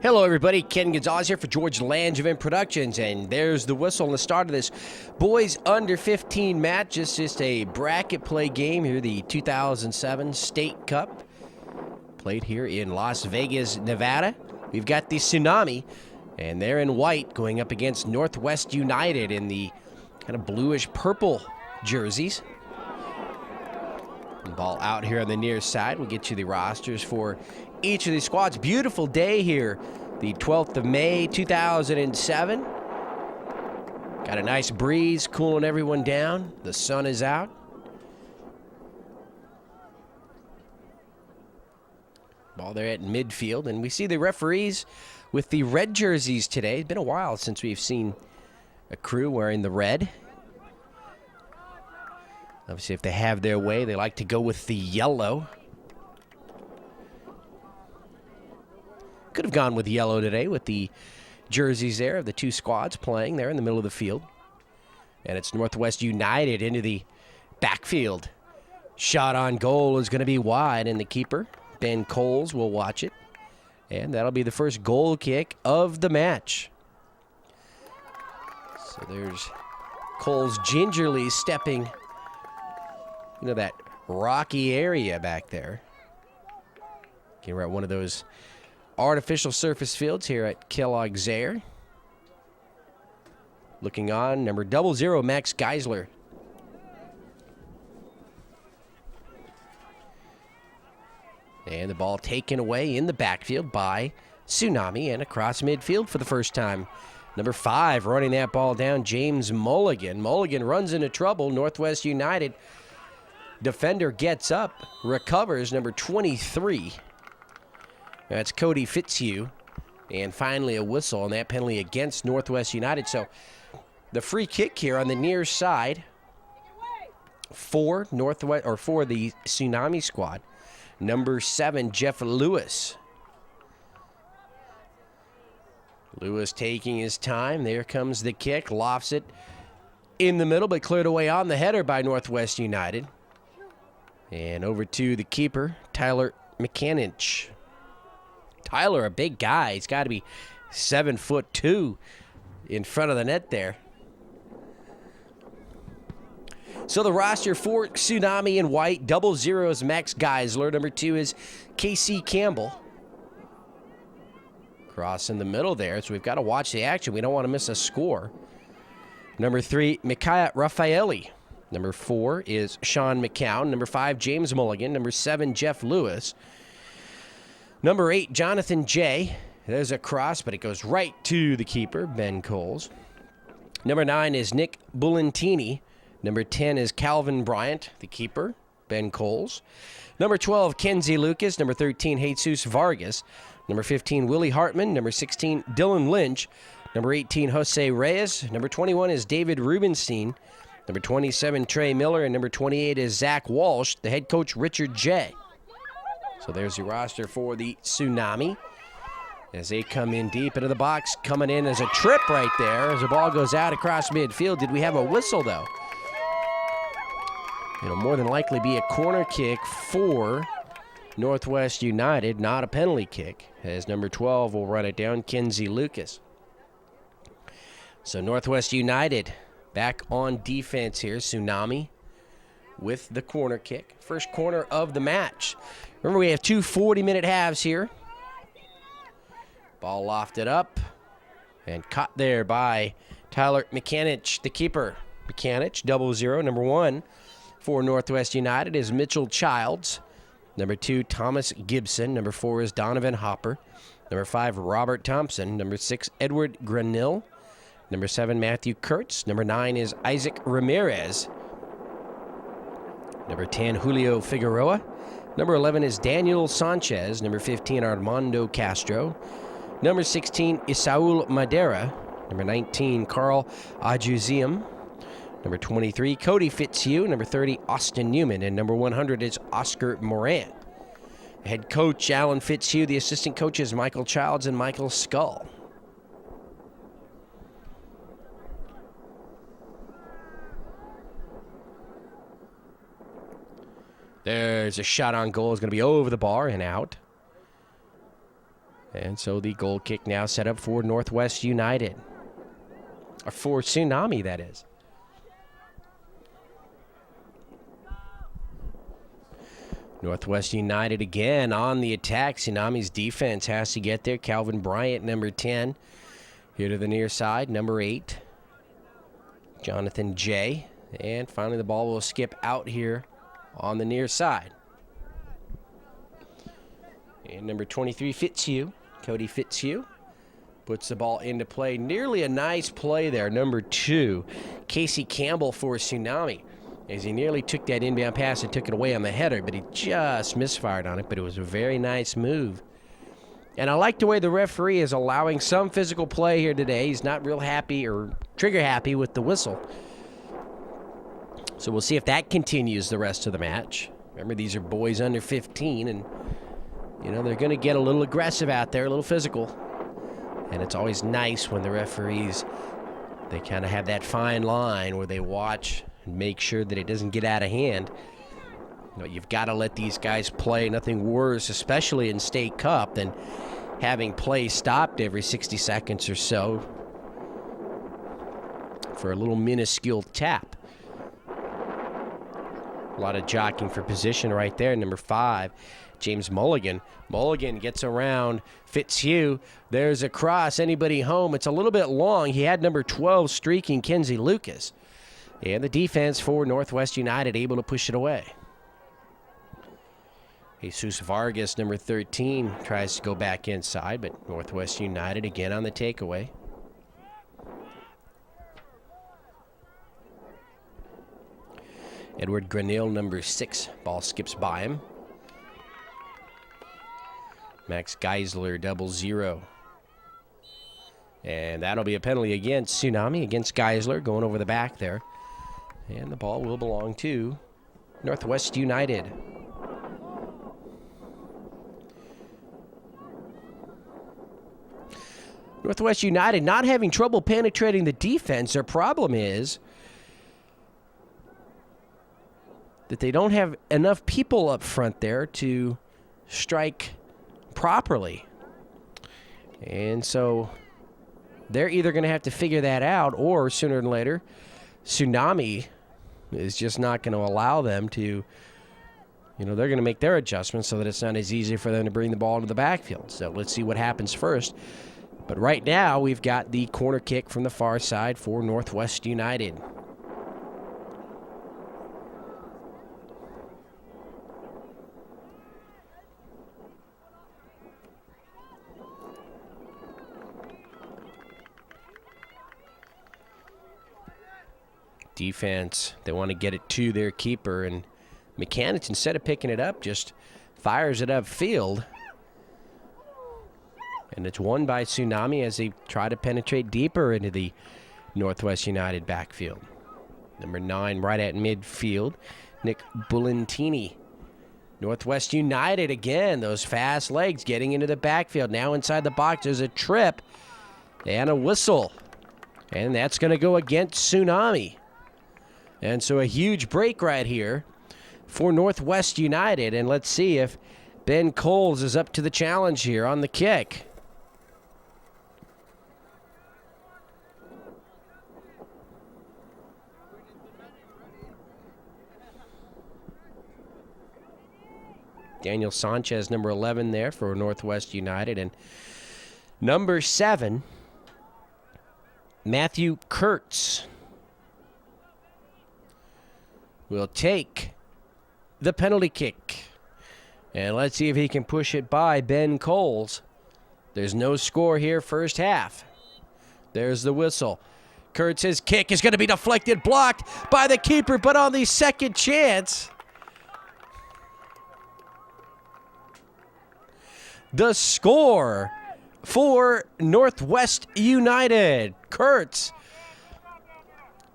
Hello, everybody. Ken Gonzalez here for George Langevin Productions, and there's the whistle on the start of this boys under 15 match. It's just a bracket play game here, the 2007 State Cup, played here in Las Vegas, Nevada. We've got the Tsunami, and they're in white going up against Northwest United in the kind of bluish-purple jerseys. And ball out here on the near side. We'll get you the rosters for each of these squads. Beautiful day here, the 12th of May, 2007. Got a nice breeze cooling everyone down. The sun is out. Ball there at midfield, and we see the referees with the red jerseys today. It's been a while since we've seen a crew wearing the red. Obviously, if they have their way, they like to go with the yellow. Could have gone with yellow today with the jerseys there of the two squads playing there in the middle of the field. And it's Northwest United into the backfield. Shot on goal is going to be wide, and the keeper, Ben Coles, will watch it. And that'll be the first goal kick of the match. So there's Coles gingerly stepping into that rocky area back there. We're at one of those artificial surface fields here at Kellogg's Air. Looking on, number 00, Max Geisler. And the ball taken away in the backfield by Tsunami and across midfield for the first time. Number 5 running that ball down, James Mulligan. Mulligan runs into trouble. Northwest United defender gets up, recovers, number 23. That's Cody Fitzhugh. And finally a whistle on that penalty against Northwest United. So the free kick here on the near side for the Tsunami squad. Number 7, Jeff Lewis. Lewis taking his time. There comes the kick. Lofts it in the middle, but cleared away on the header by Northwest United. And over to the keeper, Tyler McCanich. Tyler, a big guy. He's got to be 7'2" in front of the net there. So the roster for Tsunami in white, 00 is Max Geisler. Number 2 is KC Campbell. Cross in the middle there, so we've got to watch the action. We don't want to miss a score. Number 3, Micaiah Raffaelli. Number 4 is Sean McCown. Number 5, James Mulligan. Number 7, Jeff Lewis. Number 8, Jonathan J. There's a cross, but it goes right to the keeper, Ben Coles. Number 9 is Nick Bulentini. Number 10 is Calvin Bryant, the keeper, Ben Coles. Number 12, Kenzie Lucas. Number 13, Jesus Vargas. Number 15, Willie Hartman. Number 16, Dylan Lynch. Number 18, Jose Reyes. Number 21 is David Rubenstein. Number 27, Trey Miller. And number 28 is Zach Walsh, the head coach, Richard J. So there's your roster for the Tsunami as they come in deep into the box. Coming in as a trip right there as the ball goes out across midfield. Did we have a whistle, though? It'll more than likely be a corner kick for Northwest United, not a penalty kick, as number 12 will run it down, Kenzie Lucas. So Northwest United back on defense here. Tsunami with the corner kick. First corner of the match. Remember, we have two 40-minute halves here. Ball lofted up and caught there by Tyler McCanich, the keeper. McCanich, 00. Number 1 for Northwest United is Mitchell Childs. Number 2, Thomas Gibson. Number 4 is Donovan Hopper. Number 5, Robert Thompson. Number 6, Edward Granil. Number 7, Matthew Kurtz. Number 9 is Isaac Ramirez. Number 10, Julio Figueroa. Number 11 is Daniel Sanchez. Number 15, Armando Castro. Number 16, Isaul Madera. Number 19, Carl Ajuzium. Number 23, Cody Fitzhugh. Number 30, Austin Newman. And number 100 is Oscar Moran. Head coach Alan Fitzhugh. The assistant coaches Michael Childs and Michael Skull. There's a shot on goal. It's going to be over the bar and out. And so the goal kick now set up for Northwest United. Or for Tsunami, that is. Northwest United again on the attack. Tsunami's defense has to get there. Calvin Bryant, number 10. Here to the near side, number 8. Jonathan J. And finally the ball will skip out here on the near side. And number 23, Fitzhugh. Cody Fitzhugh puts the ball into play. Nearly a nice play there. Number 2, Casey Campbell for Tsunami. As he nearly took that inbound pass and took it away on the header, but he just misfired on it, but it was a very nice move. And I like the way the referee is allowing some physical play here today. He's not real happy or trigger happy with the whistle. So we'll see if that continues the rest of the match. Remember, these are boys under 15, and, you know, they're going to get a little aggressive out there, a little physical. And it's always nice when the referees, they kind of have that fine line where they watch and make sure that it doesn't get out of hand. You know, you've got to let these guys play. Nothing worse, especially in State Cup, than having play stopped every 60 seconds or so for a little minuscule tap. A lot of jockeying for position right there. Number 5, James Mulligan. Mulligan gets around Fitzhugh. There's a cross. Anybody home? It's a little bit long. He had number 12 streaking, Kenzie Lucas. And the defense for Northwest United able to push it away. Jesus Vargas, number 13, tries to go back inside, but Northwest United again on the takeaway. Edward Granil, number 6, ball skips by him. Max Geisler, 0-0. And that'll be a penalty against Tsunami, against Geisler, going over the back there. And the ball will belong to Northwest United. Northwest United not having trouble penetrating the defense. Their problem is that they don't have enough people up front there to strike properly. And so they're either going to have to figure that out, or sooner than later, Tsunami is just not going to allow them to, you know, they're going to make their adjustments so that it's not as easy for them to bring the ball into the backfield. So let's see what happens first. But right now, we've got the corner kick from the far side for Northwest United. Defense, they want to get it to their keeper, and Mechanics, instead of picking it up, just fires it upfield. And it's won by Tsunami as they try to penetrate deeper into the Northwest United backfield. Number 9 right at midfield, Nick Bulentini. Northwest United again, those fast legs getting into the backfield. Now inside the box, there's a trip and a whistle. And that's going to go against Tsunami. And so a huge break right here for Northwest United. And let's see if Ben Coles is up to the challenge here on the kick. Daniel Sanchez, number 11 there for Northwest United. And number 7, Matthew Kurtz will take the penalty kick. And let's see if he can push it by Ben Coles. There's no score here first half. There's the whistle. Kurtz's kick is going to be deflected, blocked by the keeper, but on the second chance, the score for Northwest United. Kurtz,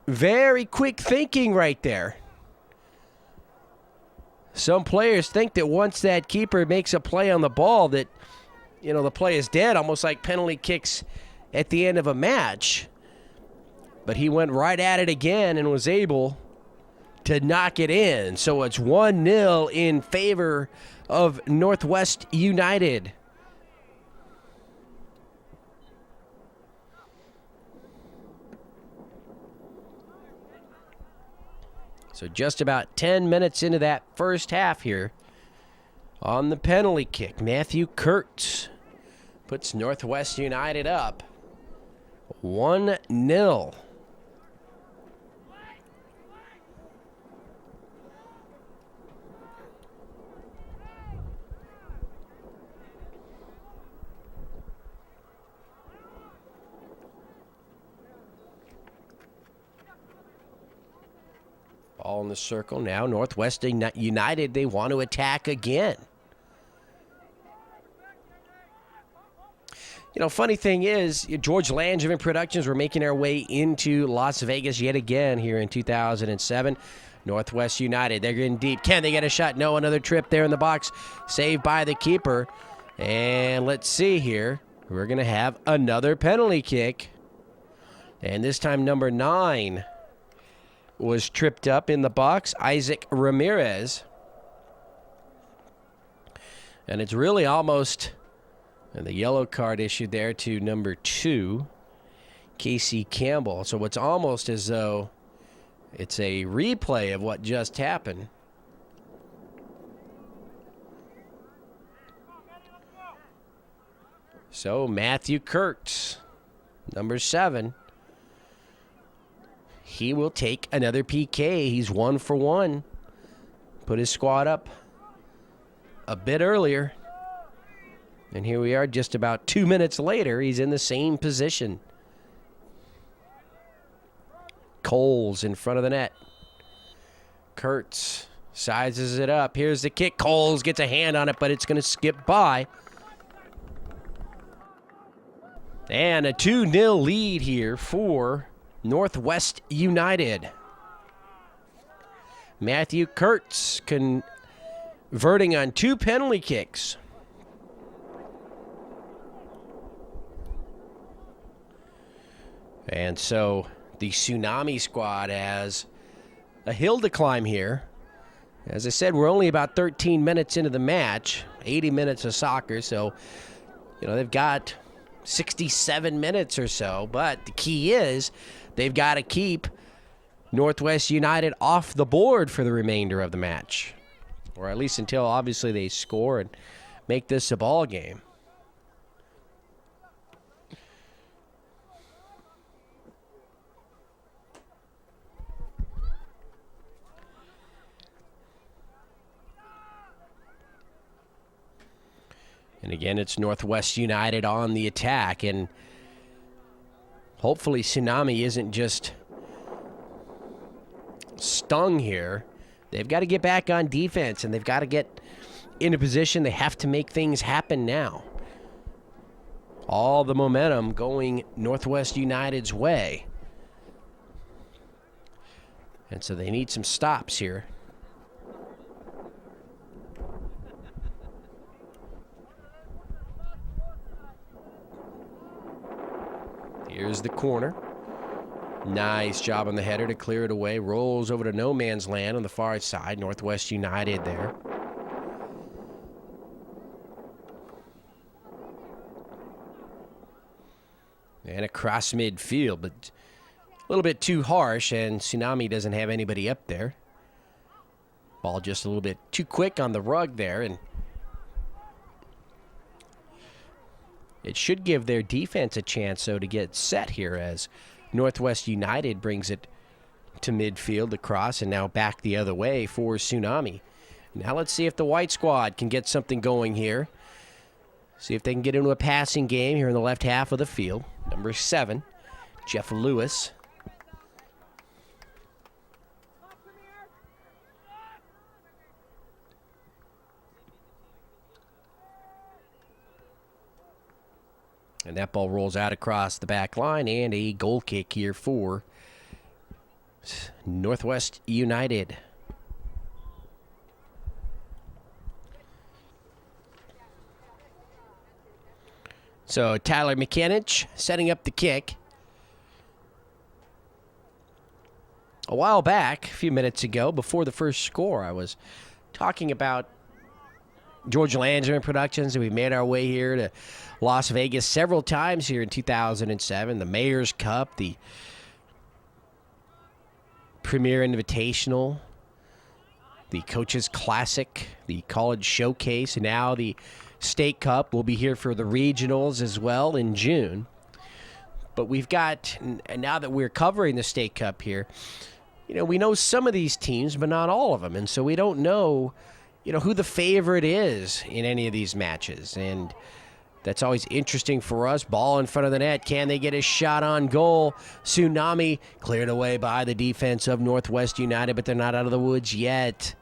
very quick thinking right there. Some players think that once that keeper makes a play on the ball that, you know, the play is dead, almost like penalty kicks at the end of a match. But he went right at it again and was able to knock it in. So it's 1-0 in favor of Northwest United. So just about 10 minutes into that first half here. On the penalty kick, Matthew Kurtz puts Northwest United up 1-0. Ball in the circle now. Northwest United, they want to attack again. You know, funny thing is, George Langevin Productions, we're making our way into Las Vegas yet again here in 2007. Northwest United, they're getting deep. Can they get a shot? No, another trip there in the box. Saved by the keeper. And let's see here. We're going to have another penalty kick. And this time number 9 was tripped up in the box. Isaac Ramirez. And it's really almost... And the yellow card issued there to number 2, Casey Campbell. So it's almost as though it's a replay of what just happened. So Matthew Kurtz, number 7, he will take another PK. He's 1 for 1. Put his squad up a bit earlier. And here we are just about 2 minutes later. He's in the same position. Coles in front of the net. Kurtz sizes it up. Here's the kick. Coles gets a hand on it, but it's going to skip by. And a 2-0 lead here for Northwest United. Matthew Kurtz converting on 2 penalty kicks. And so the Tsunami squad has a hill to climb here. As I said, we're only about 13 minutes into the match, 80 minutes of soccer, so, you know, they've got 67 minutes or so. But the key is they've got to keep Northwest United off the board for the remainder of the match, or at least until, obviously, they score and make this a ball game. And again, it's Northwest United on the attack. And hopefully Tsunami isn't just stung here. They've got to get back on defense, and they've got to get in a position. They have to make things happen now. All the momentum going Northwest United's way. And so they need some stops here. Here's the corner. Nice job on the header to clear it away. Rolls over to no man's land on the far side. Northwest United there. And across midfield, but a little bit too harsh, and Tsunami doesn't have anybody up there. Ball just a little bit too quick on the rug there, and it should give their defense a chance, though, to get set here as Northwest United brings it to midfield across and now back the other way for Tsunami. Now let's see if the white squad can get something going here. See if they can get into a passing game here in the left half of the field. Number 7, Jeff Lewis. And that ball rolls out across the back line, and a goal kick here for Northwest United. So Tyler McKinich setting up the kick. A while back, a few minutes ago, before the first score, I was talking about George Langevin Productions, and we made our way here to Las Vegas several times here in 2007. The Mayor's Cup, the Premier Invitational, the Coaches Classic, the College Showcase, and now the State Cup. We'll be here for the regionals as well in June. But we've got, and now that we're covering the State Cup here, we know some of these teams, but not all of them. And so we don't know, who the favorite is in any of these matches. And that's always interesting for us. Ball in front of the net. Can they get a shot on goal? Tsunami cleared away by the defense of Northwest United, but they're not out of the woods yet.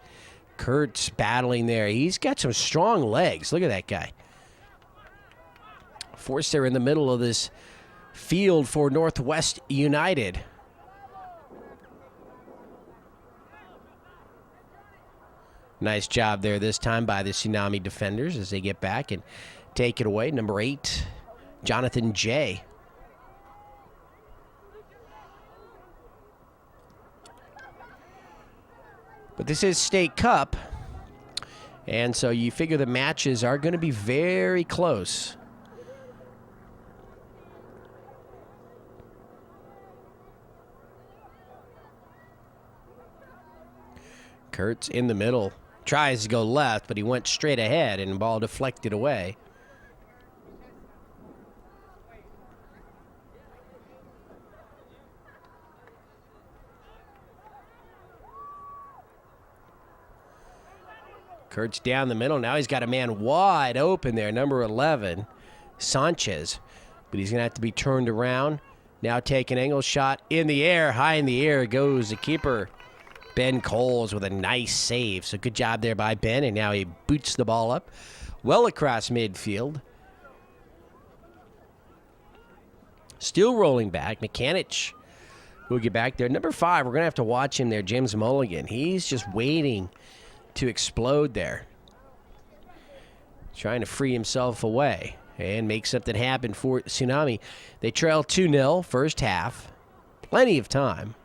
Kurtz battling there. He's got some strong legs. Look at that guy. Forster in the middle of this field for Northwest United. Nice job there this time by the Tsunami defenders as they get back and take it away. Number 8, Jonathan J. But this is State Cup, and so you figure the matches are going to be very close. Kurtz in the middle. Tries to go left, but he went straight ahead, and the ball deflected away. Kurtz down the middle. Now he's got a man wide open there, number 11, Sanchez. But he's going to have to be turned around. Now take an angle shot in the air. High in the air goes the keeper, Ben Coles, with a nice save. So good job there by Ben, and now he boots the ball up well across midfield. Still rolling back. Mechanic will get back there. Number 5, we're going to have to watch him there, James Mulligan. He's just waiting to explode there. Trying to free himself away and make something happen for Tsunami. They trail 2-0 first half. Plenty of time.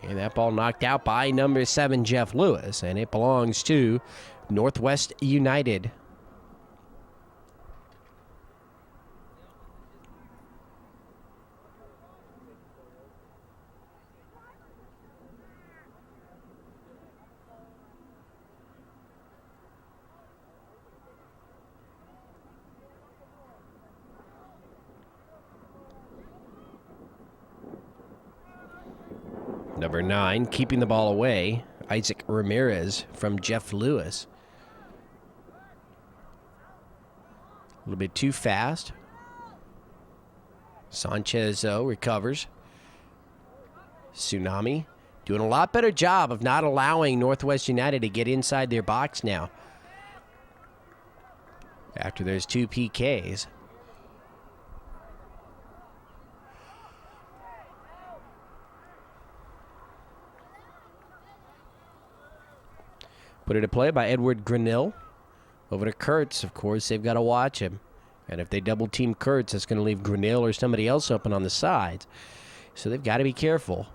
And that ball knocked out by number 7, Jeff Lewis, and it belongs to Northwest United. Number 9, keeping the ball away, Isaac Ramirez from Jeff Lewis. A little bit too fast. Sanchez, though, recovers. Tsunami doing a lot better job of not allowing Northwest United to get inside their box now, after there's 2 PKs. Put it to play by Edward Grinnell. Over to Kurtz, of course, they've got to watch him. And if they double team Kurtz, that's going to leave Grinnell or somebody else open on the sides. So they've got to be careful.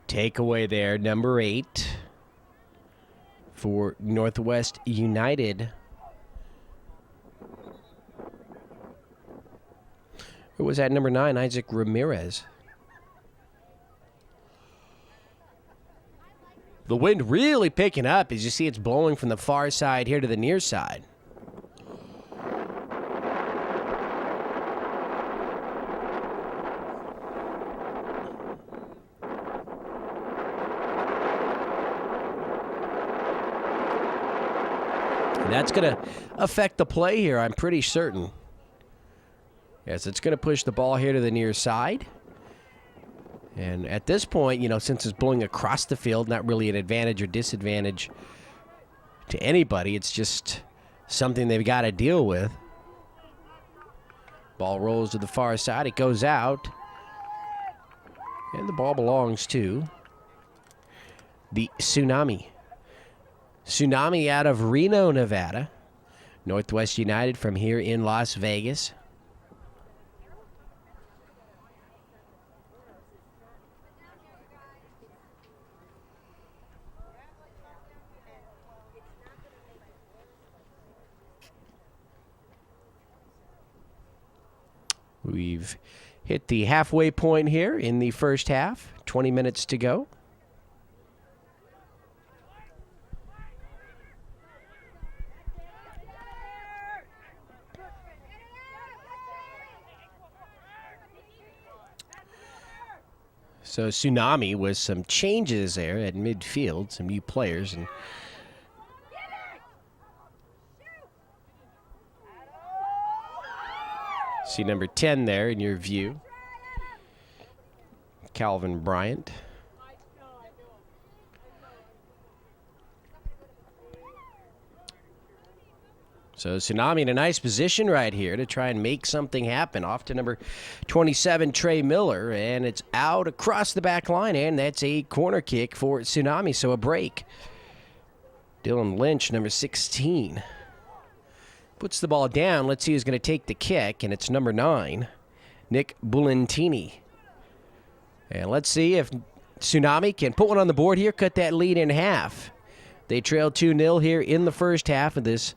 Takeaway there, number 8 for Northwest United. Who was at number 9? Isaac Ramirez. The wind really picking up. As you see, it's blowing from the far side here to the near side. And that's going to affect the play here, I'm pretty certain. Yes, it's going to push the ball here to the near side. And at this point, since it's blowing across the field, not really an advantage or disadvantage to anybody. It's just something they've got to deal with. Ball rolls to the far side. It goes out. And the ball belongs to the Tsunami. Tsunami out of Reno, Nevada. Northwest United from here in Las Vegas. We've hit the halfway point here in the first half. 20 minutes to go. So Tsunami with some changes there at midfield, some new players. And see number 10 there in your view. Calvin Bryant. So Tsunami in a nice position right here to try and make something happen. Off to number 27, Trey Miller, and it's out across the back line, and that's a corner kick for Tsunami, so a break. Dylan Lynch, number 16, puts the ball down. Let's see who's going to take the kick, and it's number 9, Nick Bulentini. And let's see if Tsunami can put one on the board here, cut that lead in half. They trail 2-0 here in the first half of this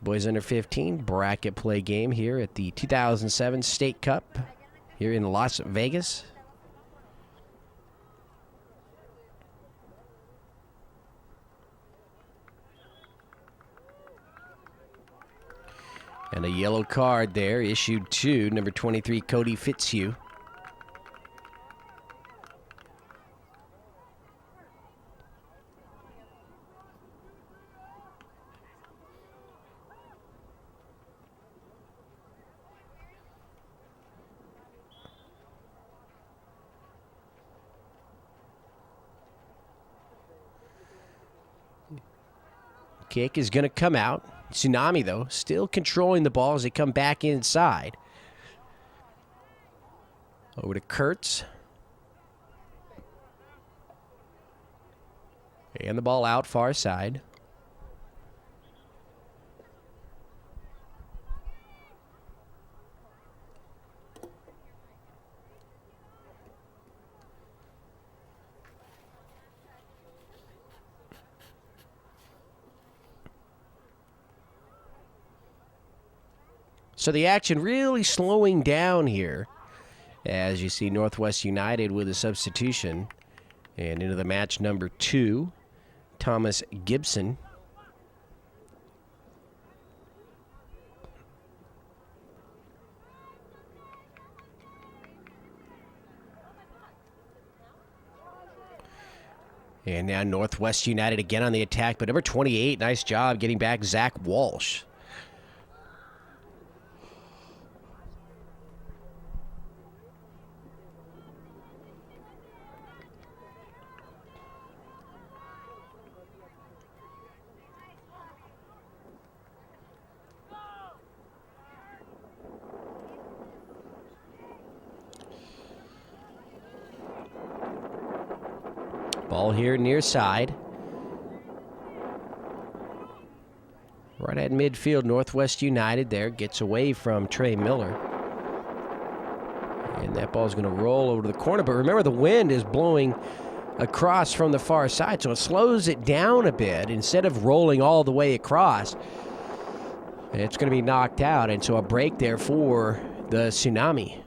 Boys Under 15 bracket play game here at the 2007 State Cup here in Las Vegas. And a yellow card there issued to number 23, Cody Fitzhugh. Kick is going to come out. Tsunami, though, still controlling the ball as they come back inside. Over to Kurtz. And the ball out far side. So the action really slowing down here as you see Northwest United with a substitution. And into the match number 2, Thomas Gibson. And now Northwest United again on the attack, but number 28, nice job getting back Zach Walsh. Ball here near side. Right at midfield, Northwest United there gets away from Trey Miller. And that ball's going to roll over to the corner. But remember, the wind is blowing across from the far side, so it slows it down a bit. Instead of rolling all the way across, it's going to be knocked out. And so a break there for the Tsunami.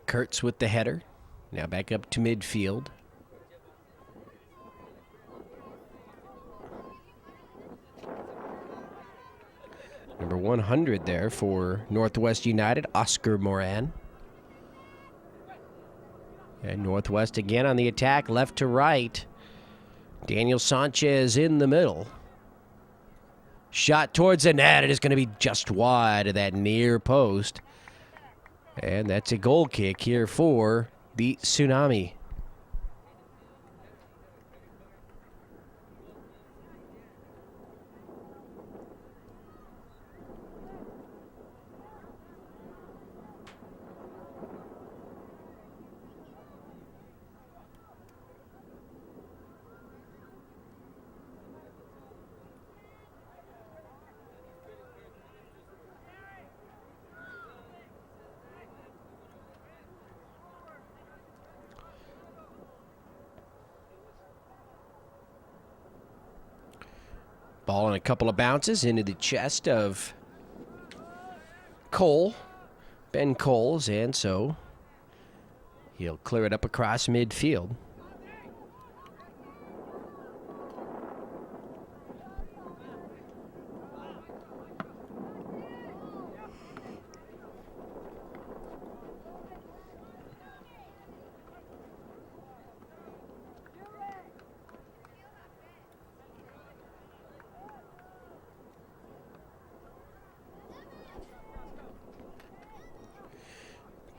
Kurtz with the header. Now back up to midfield. Number 100 there for Northwest United, Oscar Moran. And Northwest again on the attack, left to right. Daniel Sanchez in the middle. Shot towards the net. It is going to be just wide of that near post. And that's a goal kick here for the Tsunami. Ball and a couple of bounces into the chest of Ben Coles, and so he'll clear it up across midfield.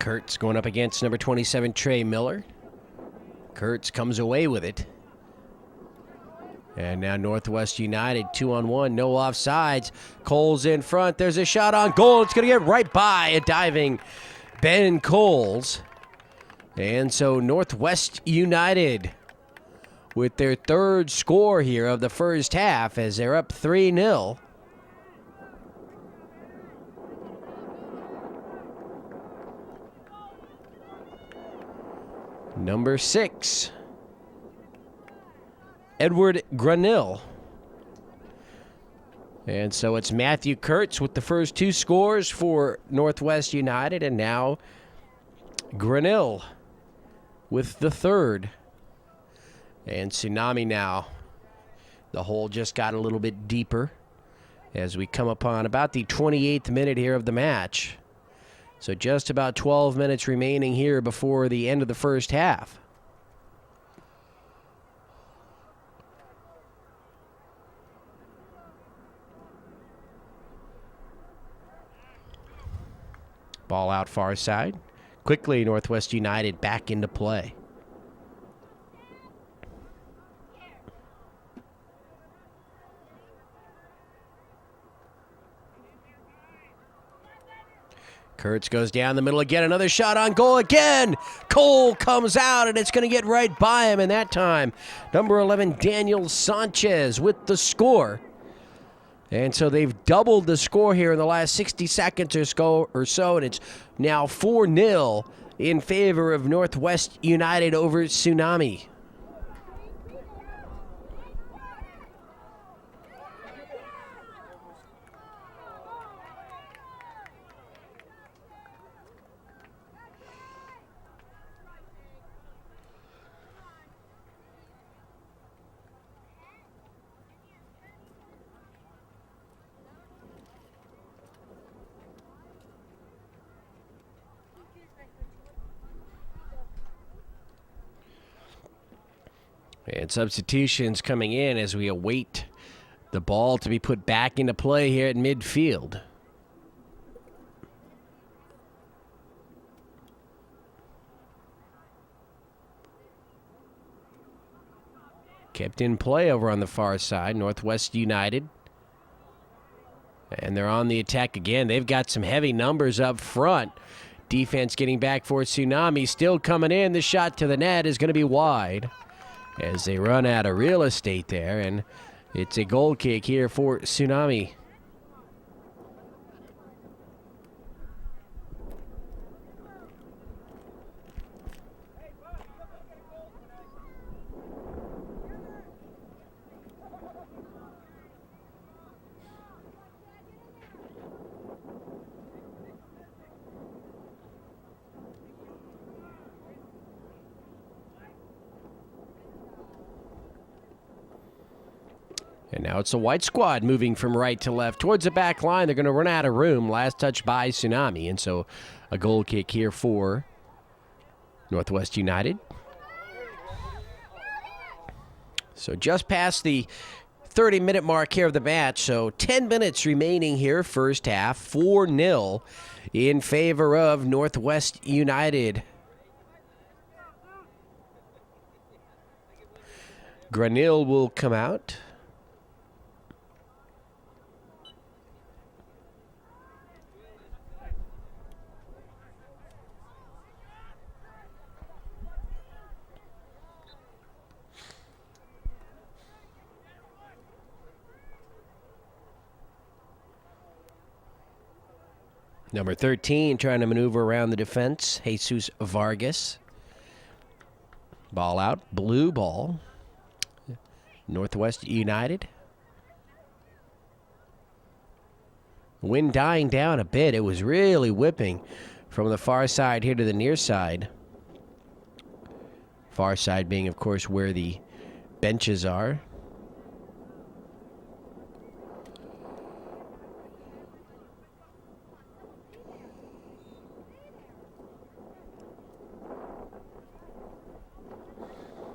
Kurtz going up against number 27, Trey Miller. Kurtz comes away with it. And now Northwest United, 2-on-1, no offsides. Coles in front. There's a shot on goal. It's going to get right by a diving Ben Coles. And so Northwest United with their third score here of the first half as they're up 3-0. Number 6, Edward Granil. And so it's Matthew Kurtz with the first two scores for Northwest United, and now Granil with the third. And Tsunami now. The hole just got a little bit deeper as we come upon about the 28th minute here of the match. So just about 12 minutes remaining here before the end of the first half. Ball out far side. Quickly, Northwest United back into play. Kurtz goes down the middle again. Another shot on goal again. Cole comes out, and it's going to get right by him. And that time, number 11, Daniel Sanchez with the score. And so they've doubled the score here in the last 60 seconds or so, and it's now 4-0 in favor of Northwest United over Tsunami. And substitutions coming in as we await the ball to be put back into play here at midfield. Kept in play over on the far side, Northwest United. And they're on the attack again. They've got some heavy numbers up front. Defense getting back for Tsunami. Still coming in. The shot to the net is going to be wide as they run out of real estate there, and it's a goal kick here for Tsunami. And now it's the white squad moving from right to left towards the back line. They're going to run out of room. Last touch by Tsunami. And so a goal kick here for Northwest United. So just past the 30-minute mark here of the match. So 10 minutes remaining here, first half. 4-0 in favor of Northwest United. Granil will come out. Number 13 trying to maneuver around the defense, Jesus Vargas. Ball out, blue ball. Northwest United. Wind dying down a bit. It was really whipping from the far side here to the near side. Far side being, of course, where the benches are.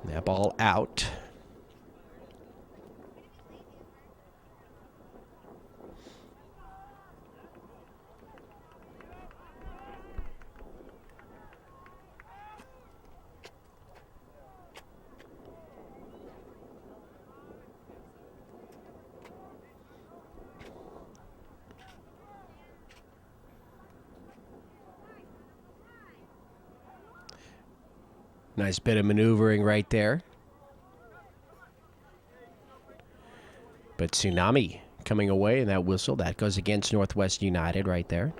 That ball out. Nice bit of maneuvering right there. But Tsunami coming away, and that whistle, that goes against Northwest United right there.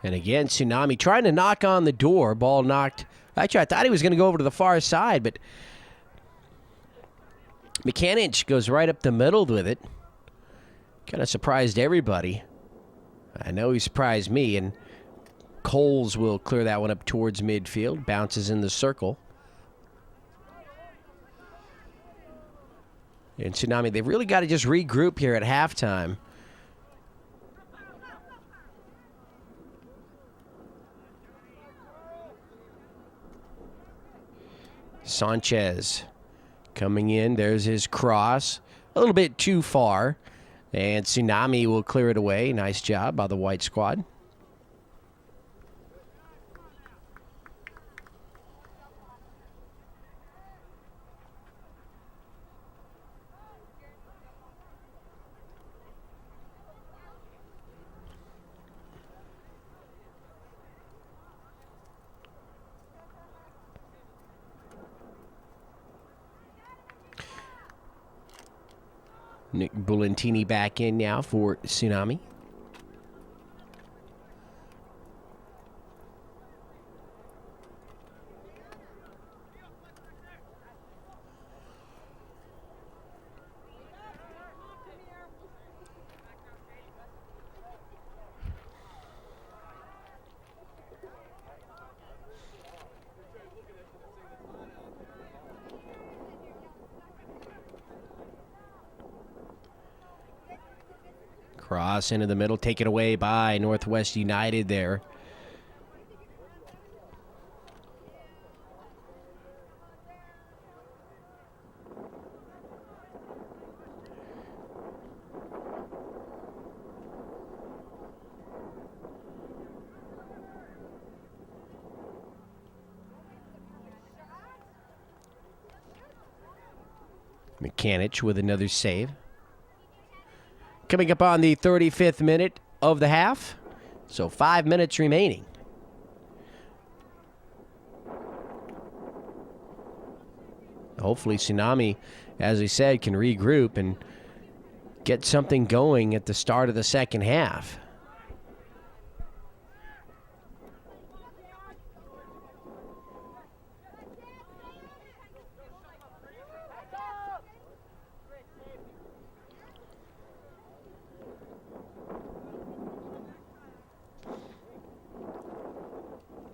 And again, Tsunami trying to knock on the door. Ball knocked. Actually, I thought he was going to go over to the far side, but Mechanic goes right up the middle with it. Kind of surprised everybody. I know he surprised me, and Coles will clear that one up towards midfield. Bounces in the circle. And Tsunami, they've really got to just regroup here at halftime. Sanchez coming in. There's his cross. A little bit too far. And Tsunami will clear it away. Nice job by the white squad. Nick Bulantini back in now for Tsunami. Cross into the middle, taken away by Northwest United there. Mechanic with another save. Coming up on the 35th minute of the half. So 5 minutes remaining. Hopefully Tsunami, as I said, can regroup and get something going at the start of the second half.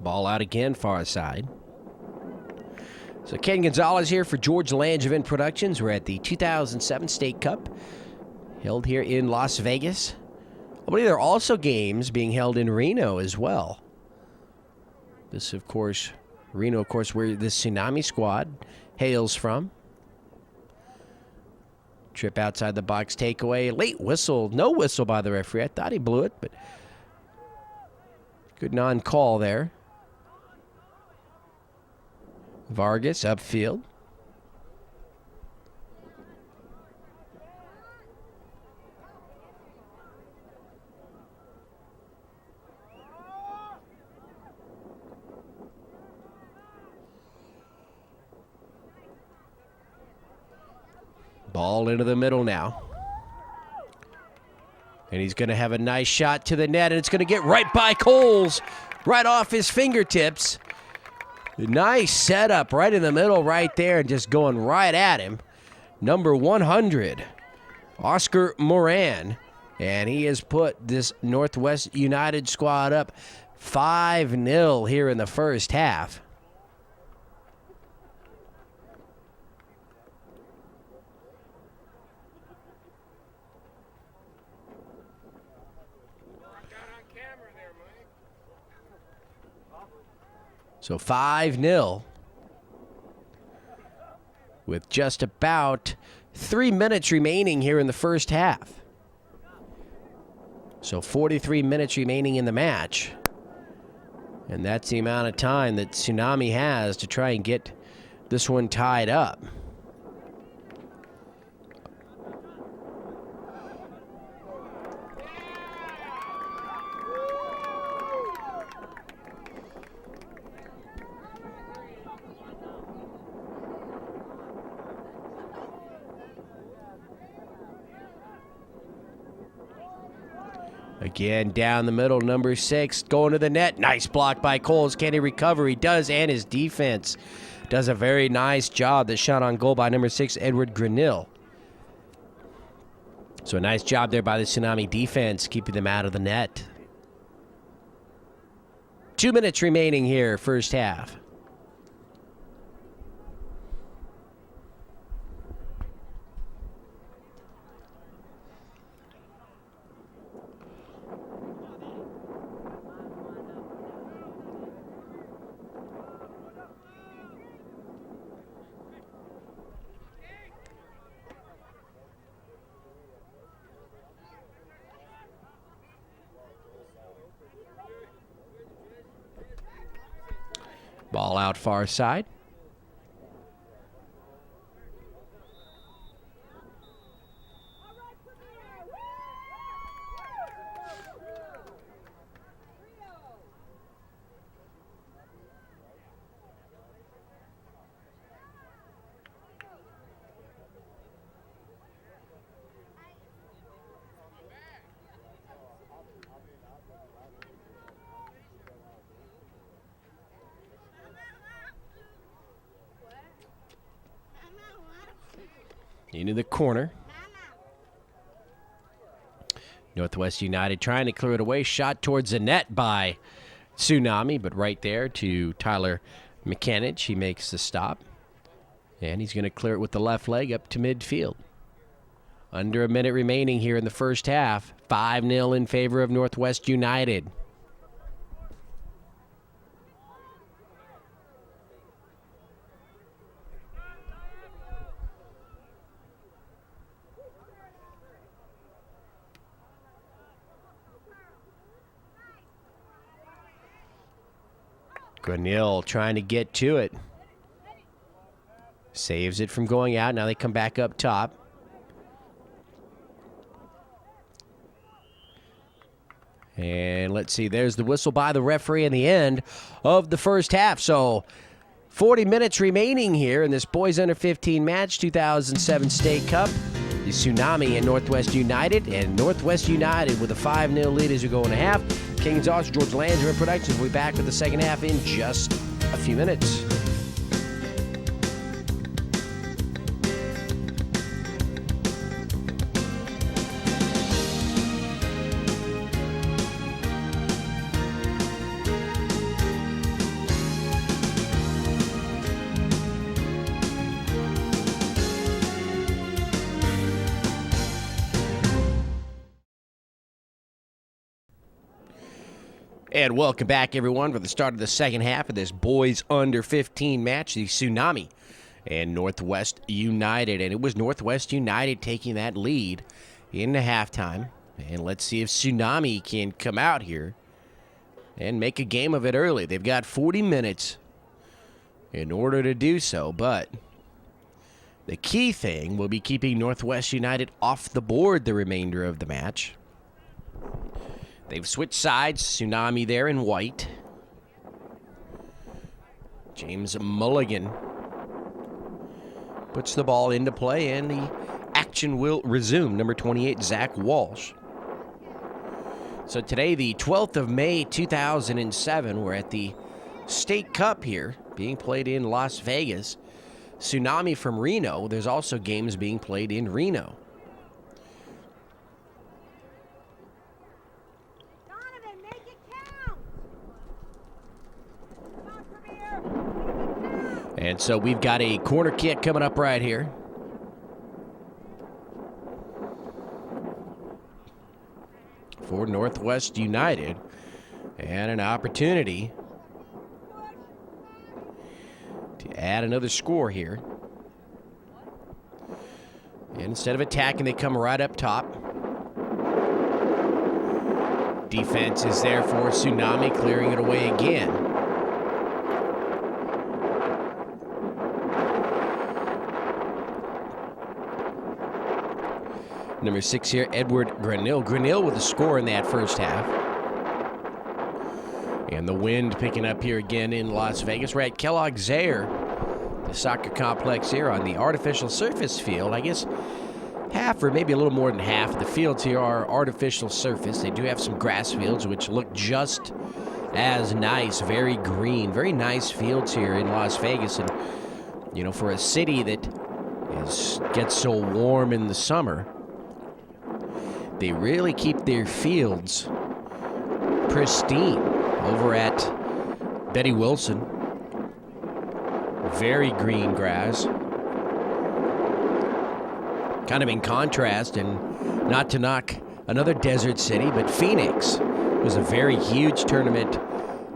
Ball out again, far side. So Ken Gonzalez here for George Langevin Productions. We're at the 2007 State Cup, held here in Las Vegas. I believe there are also games being held in Reno as well. This, of course, Reno, of course, where the Tsunami squad hails from. Trip outside the box takeaway. Late whistle. No whistle by the referee. I thought he blew it, but good non-call there. Vargas upfield. Ball into the middle now. And he's going to have a nice shot to the net, and it's going to get right by Coles, right off his fingertips. Nice setup right in the middle right there, and just going right at him. Number 100, Oscar Moran. And he has put this Northwest United squad up 5-0 here in the first half. So 5-0 with just about 3 minutes remaining here in the first half. So 43 minutes remaining in the match. And that's the amount of time that Tsunami has to try and get this one tied up. Again, down the middle, number 6, going to the net. Nice block by Coles. Can he recover? He does, and his defense does a very nice job. The shot on goal by number 6, Edward Granil. So a nice job there by the Tsunami defense, keeping them out of the net. 2 minutes remaining here, first half. Ball out far side. Into the corner. Northwest United trying to clear it away. Shot towards the net by Tsunami, but right there to Tyler McCanage. He makes the stop. And he's going to clear it with the left leg up to midfield. Under a minute remaining here in the first half. 5-0 in favor of Northwest United. Granil trying to get to it. Saves it from going out. Now they come back up top. And let's see, there's the whistle by the referee in the end of the first half. So 40 minutes remaining here in this boys under 15 match, 2007 State Cup. The Tsunami and Northwest United, and Northwest United with a 5-0 lead as we go into half. Ken Gonzalez, George Langevin Productions. We'll be back with the second half in just a few minutes. And welcome back, everyone, for the start of the second half of this boys under 15 match, the Tsunami and Northwest United. And it was Northwest United taking that lead into halftime. And let's see if Tsunami can come out here and make a game of it early. They've got 40 minutes in order to do so, but the key thing will be keeping Northwest United off the board the remainder of the match. They've switched sides. Tsunami there in white. James Mulligan puts the ball into play, and the action will resume. Number 28, Zach Walsh. So today, the 12th of May, 2007, we're at the State Cup here, being played in Las Vegas. Tsunami from Reno. There's also games being played in Reno. And so we've got a corner kick coming up right here. For Northwest United. And an opportunity to add another score here. And instead of attacking, they come right up top. Defense is there for Tsunami, clearing it away again. Number 6 here, Edward Grinnell. Grinnell with a score in that first half. And the wind picking up here again in Las Vegas. We're at Kellogg Zaire, the soccer complex here on the artificial surface field. I guess half or maybe a little more than half of the fields here are artificial surface. They do have some grass fields which look just as nice, very green, very nice fields here in Las Vegas. And, you know, for a city that gets so warm in the summer, they really keep their fields pristine over at Betty Wilson. Very green grass. Kind of in contrast, and not to knock another desert city, but Phoenix was a very huge tournament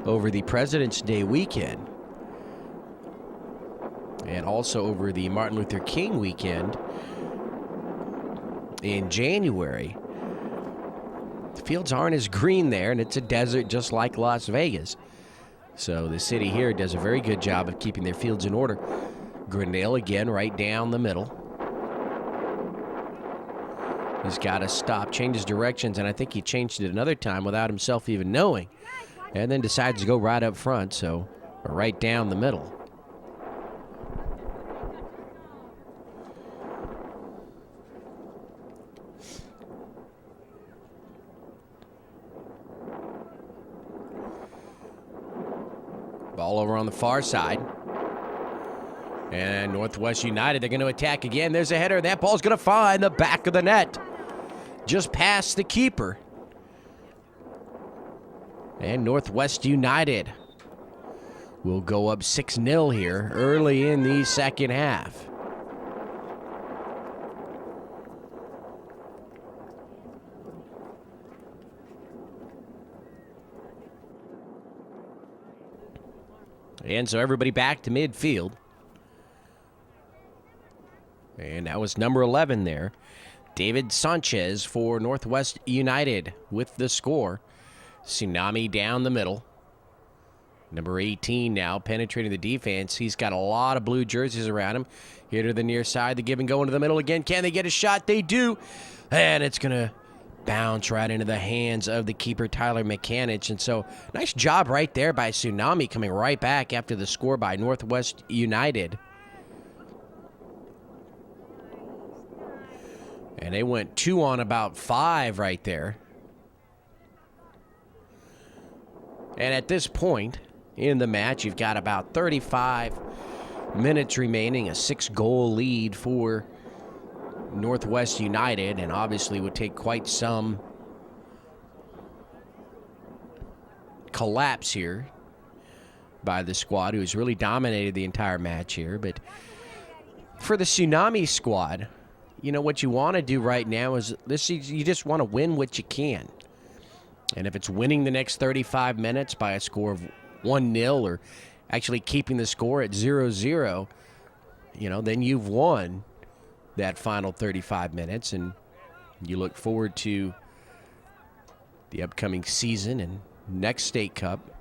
over the President's Day weekend. And also over the Martin Luther King weekend in January. The fields aren't as green there, and it's a desert just like Las Vegas. So the city here does a very good job of keeping their fields in order. Grinnell again right down the middle. He's got to stop, change his directions, and I think he changed it another time without himself even knowing. And then decides to go right up front, so right down the middle. Ball over on the far side. And Northwest United, they're going to attack again. There's a header. That ball's going to find the back of the net. Just past the keeper. And Northwest United will go up 6-0 here early in the second half. And so everybody back to midfield. And that was number 11 there. David Sanchez for Northwest United with the score. Tsunami down the middle. Number 18 now penetrating the defense. He's got a lot of blue jerseys around him. Here to the near side. The give and go into the middle again. Can they get a shot? They do. And it's going to bounce right into the hands of the keeper, Tyler McCanich. And so, nice job right there by Tsunami, coming right back after the score by Northwest United. And they went 2 on about 5 right there. And at this point in the match, you've got about 35 minutes remaining, a 6-goal lead for Northwest United, and obviously would take quite some collapse here by the squad, who has really dominated the entire match here. But for the Tsunami squad, you know, what you want to do right now is this: you just want to win what you can. And if it's winning the next 35 minutes by a score of 1-0 or actually keeping the score at 0-0, then you've won that final 35 minutes, and you look forward to the upcoming season and next state cup.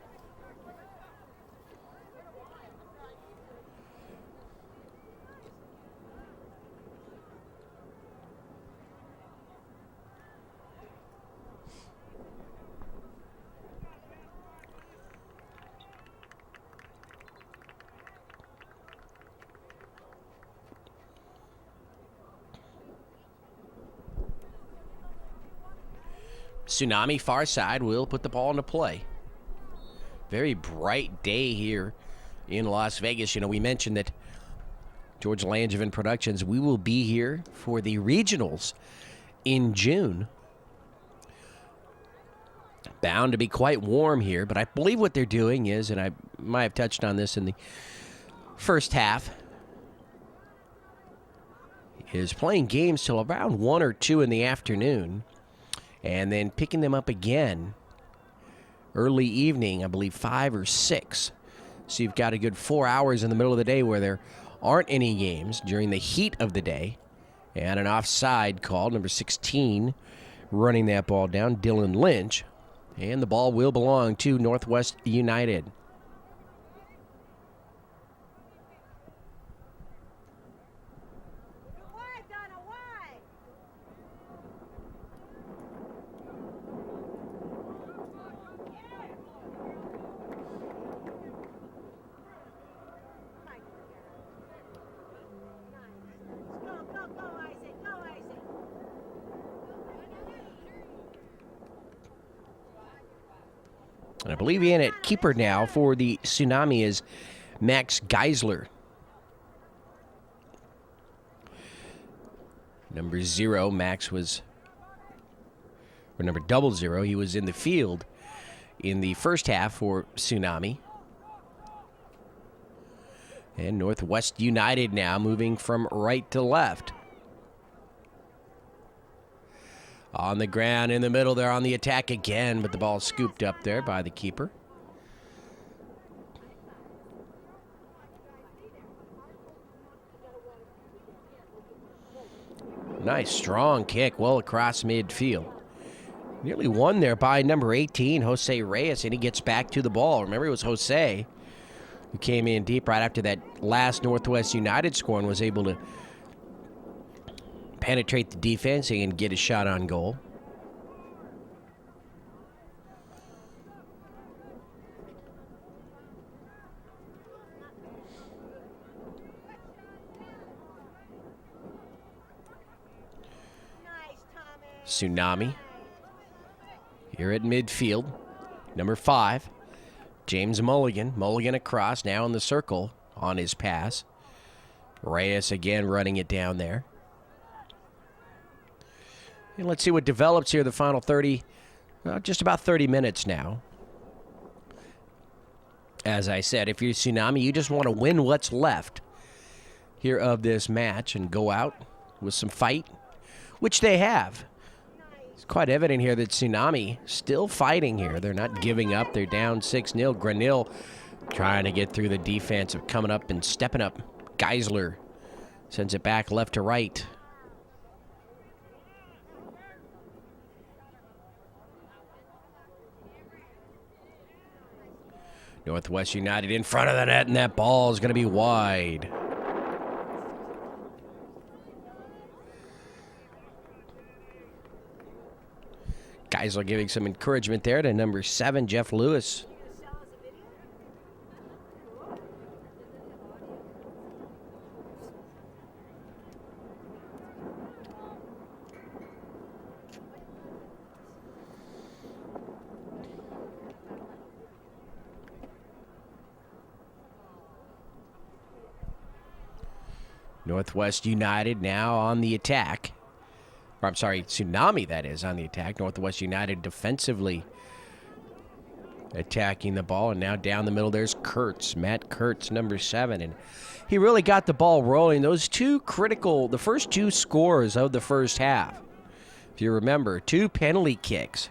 Tsunami far side will put the ball into play. Very bright day here in Las Vegas. We mentioned that George Langevin Productions, we will be here for the regionals in June. Bound to be quite warm here, but I believe what they're doing is, and I might have touched on this in the first half, is playing games till around 1 or 2 in the afternoon, and then picking them up again early evening, I believe 5 or 6. So you've got a good 4 hours in the middle of the day where there aren't any games during the heat of the day. And an offside call, number 16, running that ball down, Dylan Lynch. And the ball will belong to Northwest United. And I believe in at keeper now for the Tsunami is Max Geisler. Number 0, Max was, or number 00, he was in the field in the first half for Tsunami. And Northwest United now moving from right to left. On the ground in the middle, they're on the attack again, but the ball scooped up there by the keeper. Nice strong kick well across midfield. Nearly won there by number 18, Jose Reyes, and he gets back to the ball. Remember, it was Jose who came in deep right after that last Northwest United score and was able to penetrate the defense and get a shot on goal. Tsunami here at midfield. Number 5, James Mulligan. Mulligan across now in the circle on his pass. Reyes again running it down there. And let's see what develops here the final 30, just about 30 minutes now. As I said, if you're Tsunami, you just want to win what's left here of this match and go out with some fight, which they have. It's quite evident here that Tsunami still fighting here. They're not giving up. They're down 6-0. Granil trying to get through the defense of coming up and stepping up. Geisler sends it back left to right. Northwest United in front of the net, and that ball is going to be wide. Guys are giving some encouragement there to number 7, Jeff Lewis. Northwest United now on the attack. Or I'm sorry, Tsunami, that is, on the attack. Northwest United defensively attacking the ball. And now down the middle, there's Kurtz. Matt Kurtz, number 7. And he really got the ball rolling. Those two critical, the first 2 scores of the first half. If you remember, 2 penalty kicks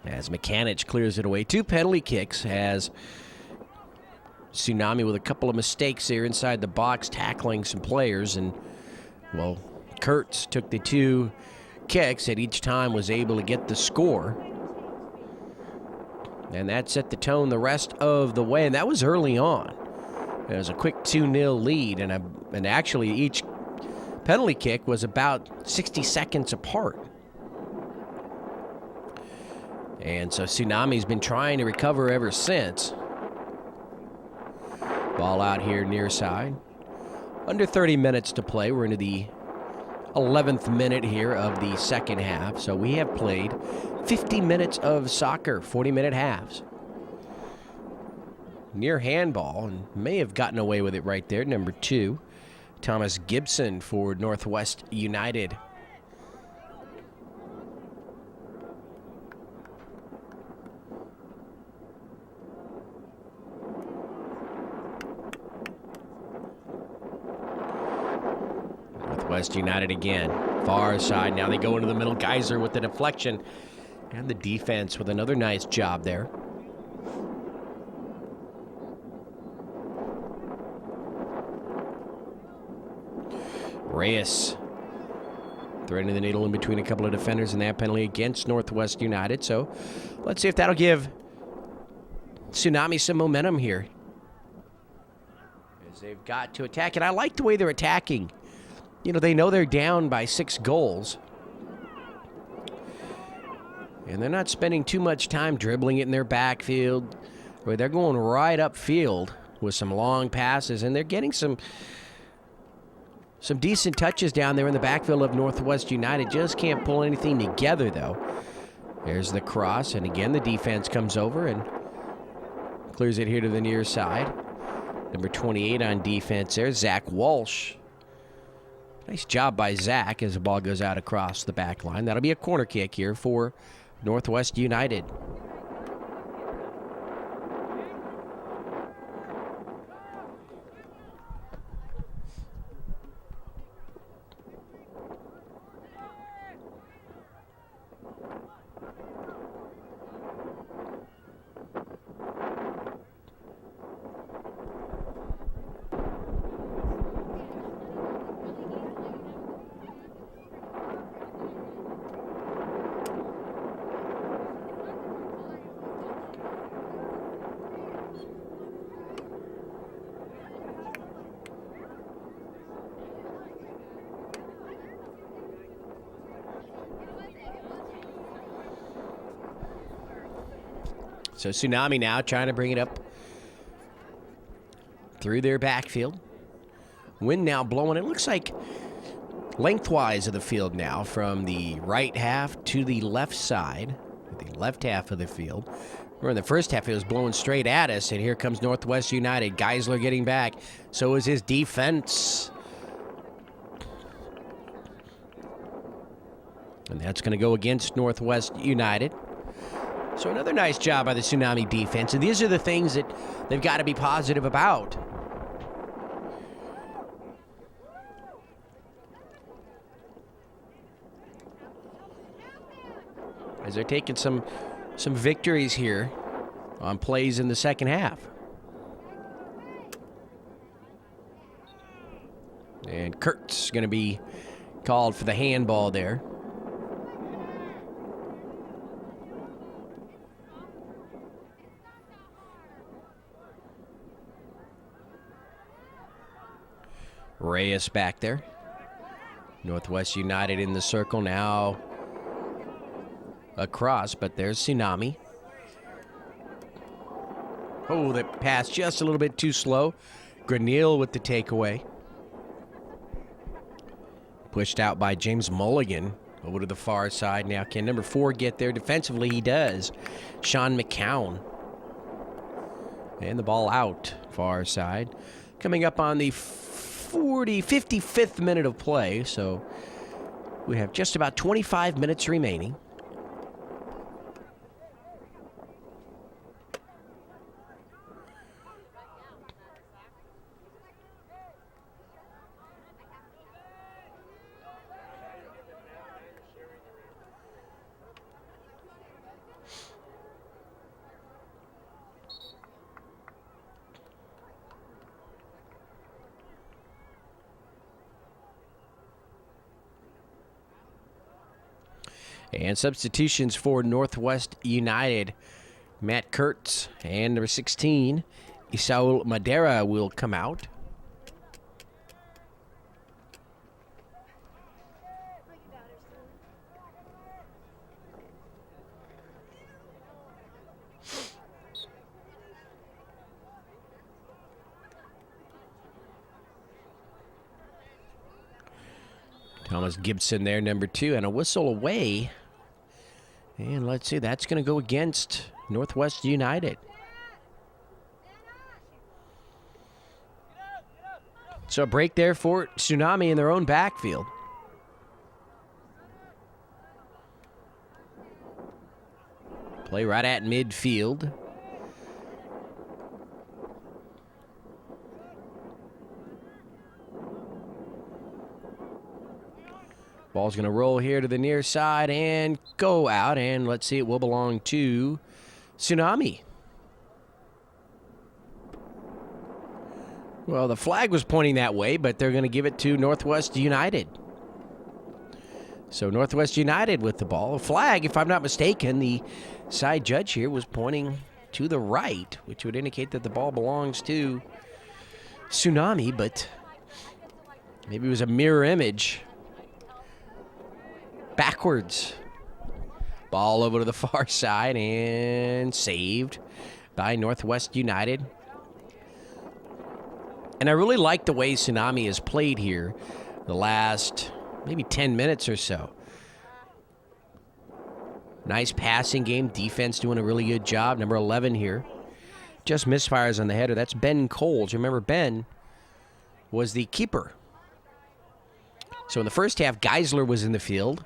as Mechanic clears it away. 2 penalty kicks as Tsunami with a couple of mistakes there inside the box, tackling some players. And, well, Kurtz took the 2 kicks and each time was able to get the score. And that set the tone the rest of the way, and that was early on. It was a quick 2-0 lead, and actually each penalty kick was about 60 seconds apart. And so Tsunami's been trying to recover ever since. Ball out here near side. Under 30 minutes to play. We're into the 11th minute here of the second half. So we have played 50 minutes of soccer, 40-minute halves. Near handball, and may have gotten away with it right there. Number 2, Thomas Gibson for Northwest United. Northwest United again. Far side. Now they go into the middle. Geyser with the deflection. And the defense with another nice job there. Reyes threading the needle in between a couple of defenders in that penalty against Northwest United. So let's see if that'll give Tsunami some momentum here, as they've got to attack. And I like the way they're attacking. You know, they know they're down by 6 goals. And they're not spending too much time dribbling it in their backfield. Or they're going right upfield with some long passes. And they're getting some decent touches down there in the backfield of Northwest United. Just can't pull anything together, though. There's the cross. And again, the defense comes over and clears it here to the near side. Number 28 on defense there, Zach Walsh. Nice job by Zach as the ball goes out across the back line. That'll be a corner kick here for Northwest United. So Tsunami now trying to bring it up through their backfield. Wind now blowing. It looks like lengthwise of the field now from the right half to the left side, the left half of the field. We're in the first half, it was blowing straight at us, and here comes Northwest United. Geisler getting back. So is his defense. And that's going to go against Northwest United. So another nice job by the Tsunami defense. And these are the things that they've got to be positive about. As they're taking some victories here on plays in the second half. And Kurt's going to be called for the handball there. Reyes back there. Northwest United in the circle now. Across, but there's Tsunami. Oh, that pass just a little bit too slow. Granil with the takeaway. Pushed out by James Mulligan over to the far side. Now can number 4 get there defensively? He does. Sean McCown. And the ball out far side. Coming up on the 55th minute of play, so we have just about 25 minutes remaining. And substitutions for Northwest United. Matt Kurtz and number 16, Isaul Madera will come out. Thomas Gibson there, number 2, and a whistle away. And let's see, that's going to go against Northwest United. So a break there for Tsunami in their own backfield. Play right at midfield. Ball's going to roll here to the near side and go out. And let's see, it will belong to Tsunami. Well, the flag was pointing that way, but they're going to give it to Northwest United. So Northwest United with the ball. Flag, if I'm not mistaken, the side judge here was pointing to the right, which would indicate that the ball belongs to Tsunami, but maybe it was a mirror image. Backwards. Ball over to the far side and saved by Northwest United. And I really like the way Tsunami has played here the last maybe 10 minutes or so. Nice passing game. Defense doing a really good job. Number 11 here. Just misfires on the header. That's Ben Coles. Remember, Ben was the keeper. So in the first half, Geisler was in the field.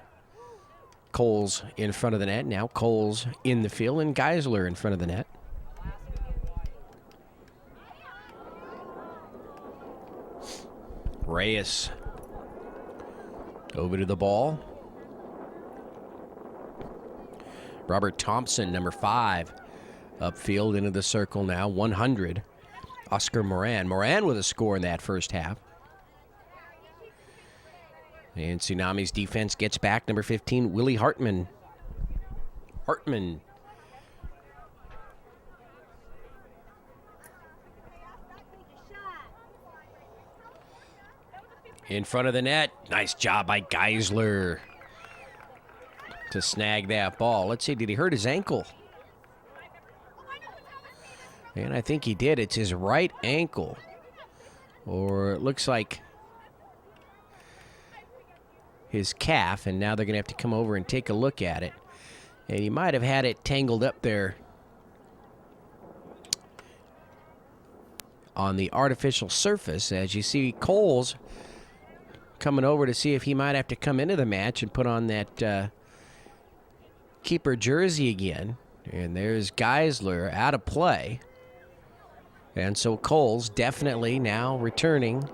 Coles in front of the net. Now Coles in the field and Geisler in front of the net. Reyes over to the ball. Robert Thompson, number 5, upfield into the circle now. 100. Oscar Moran. Moran with a score in that first half. And Tsunami's defense gets back. Number 15, Willie Hartman. Hartman. In front of the net. Nice job by Geisler to snag that ball. Let's see, did he hurt his ankle? And I think he did. It's his right ankle. Or it looks like his calf, and now they're going to have to come over and take a look at it. And he might have had it tangled up there on the artificial surface. As you see, Coles coming over to see if he might have to come into the match and put on that keeper jersey again. And there's Geisler out of play. And so Coles definitely now returning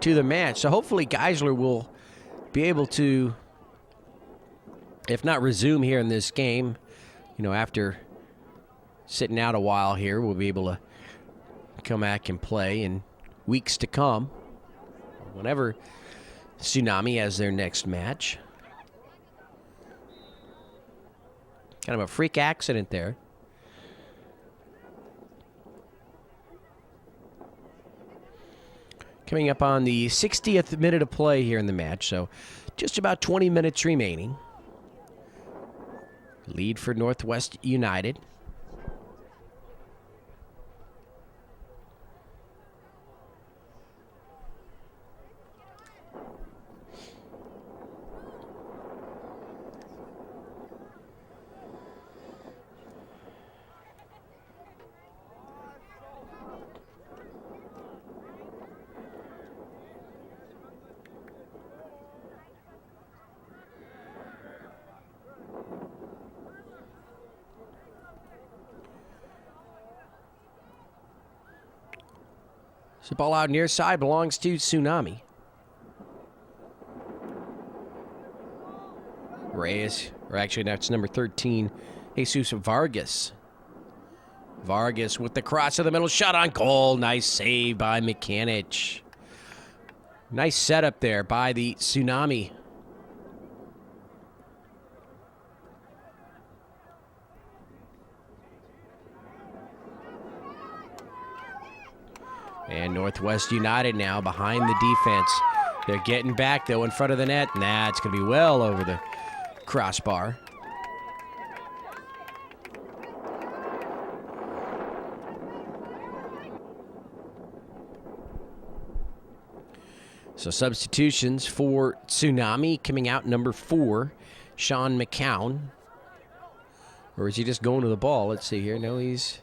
to the match. So hopefully Geisler will be able to, if not resume here in this game, after sitting out a while here, we'll be able to come back and play in weeks to come, whenever Tsunami has their next match. Kind of a freak accident there. Coming up on the 60th minute of play here in the match, so just about 20 minutes remaining. Lead for Northwest United. So ball out near side belongs to Tsunami. Reyes, or actually that's number 13, Jesus Vargas. Vargas with the cross of the middle, shot on goal. Nice save by Mechanic. Nice setup there by the Tsunami. And Northwest United now behind the defense. They're getting back, though, in front of the net. Nah, it's going to be well over the crossbar. So substitutions for Tsunami coming out number 4, Sean McCown. Or is he just going to the ball? Let's see here. No, he's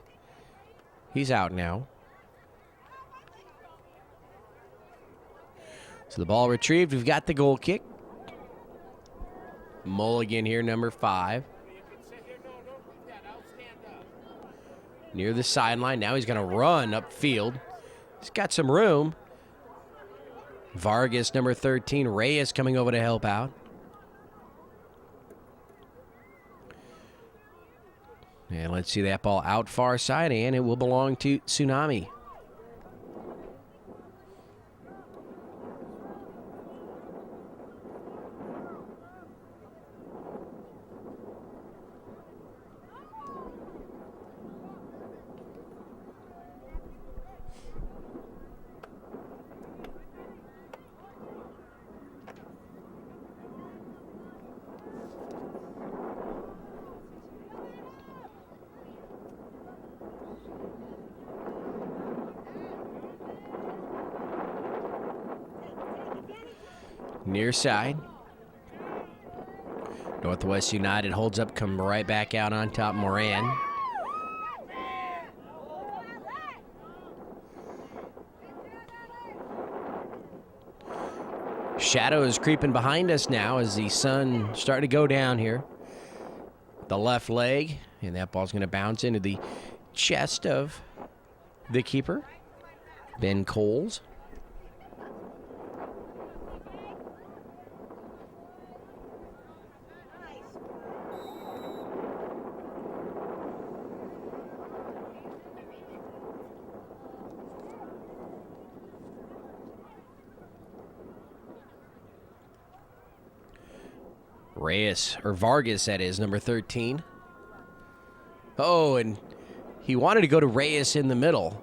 out now. So the ball retrieved. We've got the goal kick. Mulligan here, number 5. Near the sideline. Now he's going to run upfield. He's got some room. Vargas, number 13. Reyes coming over to help out. And let's see that ball out far side, and it will belong to Tsunami. Near side. Northwest United holds up, come right back out on top. Moran. Shadow is creeping behind us now as the sun starting to go down here. The left leg, and that ball's going to bounce into the chest of the keeper, Ben Coles. Reyes, or Vargas, that is, number 13. Oh, and he wanted to go to Reyes in the middle.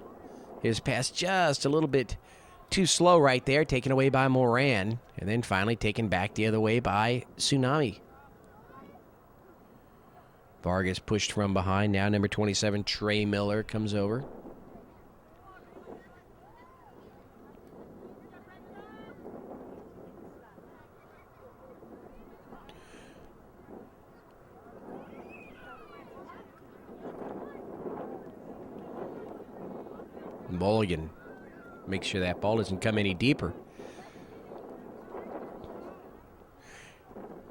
His pass just a little bit too slow right there, taken away by Moran, and then finally taken back the other way by Tsunami. Vargas pushed from behind. Now number 27, Trey Miller, comes over. Mulligan makes sure that ball doesn't come any deeper.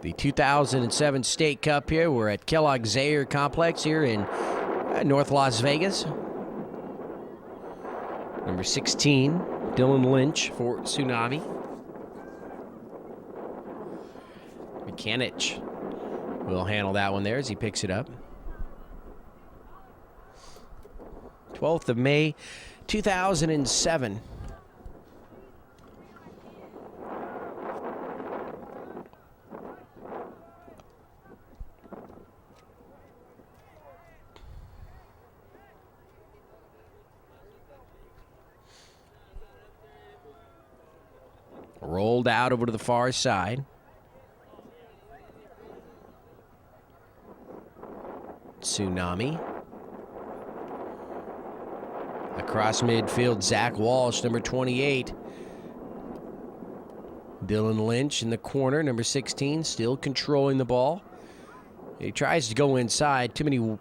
The 2007 State Cup here. We're at Kellogg Zaire Complex here in North Las Vegas. Number 16, Dylan Lynch for Tsunami. McCanich will handle that one there as he picks it up. 12th of May, 2007. Rolled out over to the far side. Tsunami. Across midfield, Zach Walsh, number 28. Dylan Lynch in the corner, number 16, still controlling the ball. He tries to go inside. Too many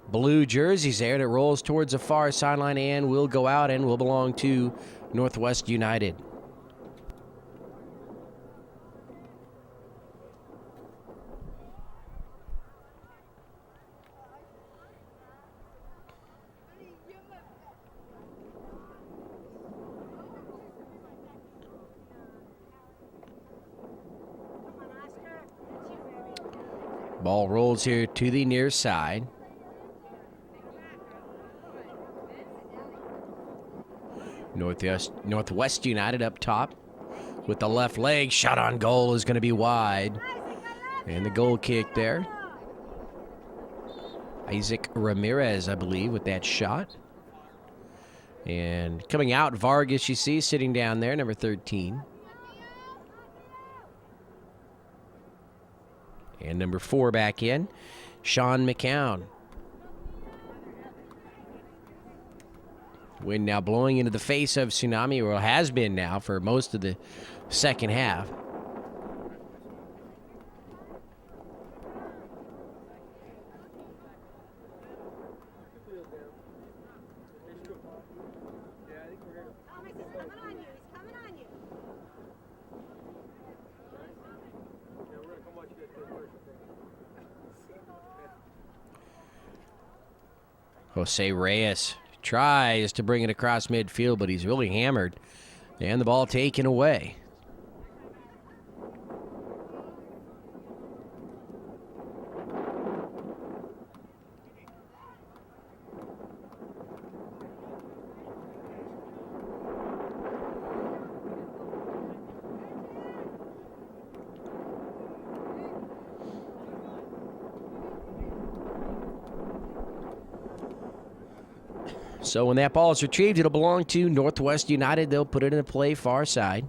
blue jerseys there, and it rolls towards the far sideline and will go out and will belong to Northwest United. Ball rolls here to the near side. Northwest United up top with the left leg. Shot on goal is going to be wide. And the goal kick there. Isaac Ramirez, I believe, with that shot. And coming out, Vargas, you see, sitting down there, number 13. And number 4 back in, Sean McCown. Wind now blowing into the face of Tsunami, or has been now for most of the second half. Jose Reyes tries to bring it across midfield, but he's really hammered. And the ball taken away. So when that ball is retrieved, it'll belong to Northwest United. They'll put it in play far side.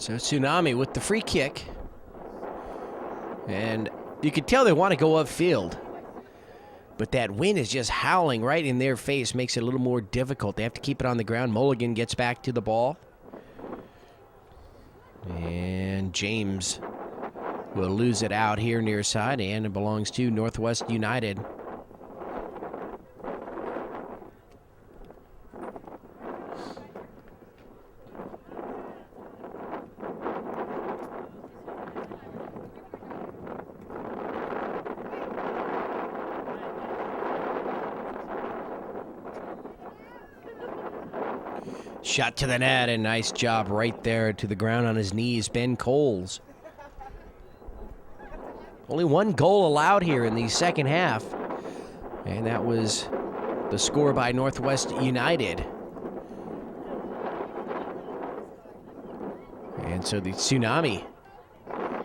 So Tsunami with the free kick. And you can tell they want to go upfield. But that wind is just howling right in their face, makes it a little more difficult. They have to keep it on the ground. Mulligan gets back to the ball. And James will lose it out here near side, and it belongs to Northwest United. Shot to the net, and nice job right there to the ground on his knees, Ben Coles. Only one goal allowed here in the second half, and that was the score by Northwest United. And so the Tsunami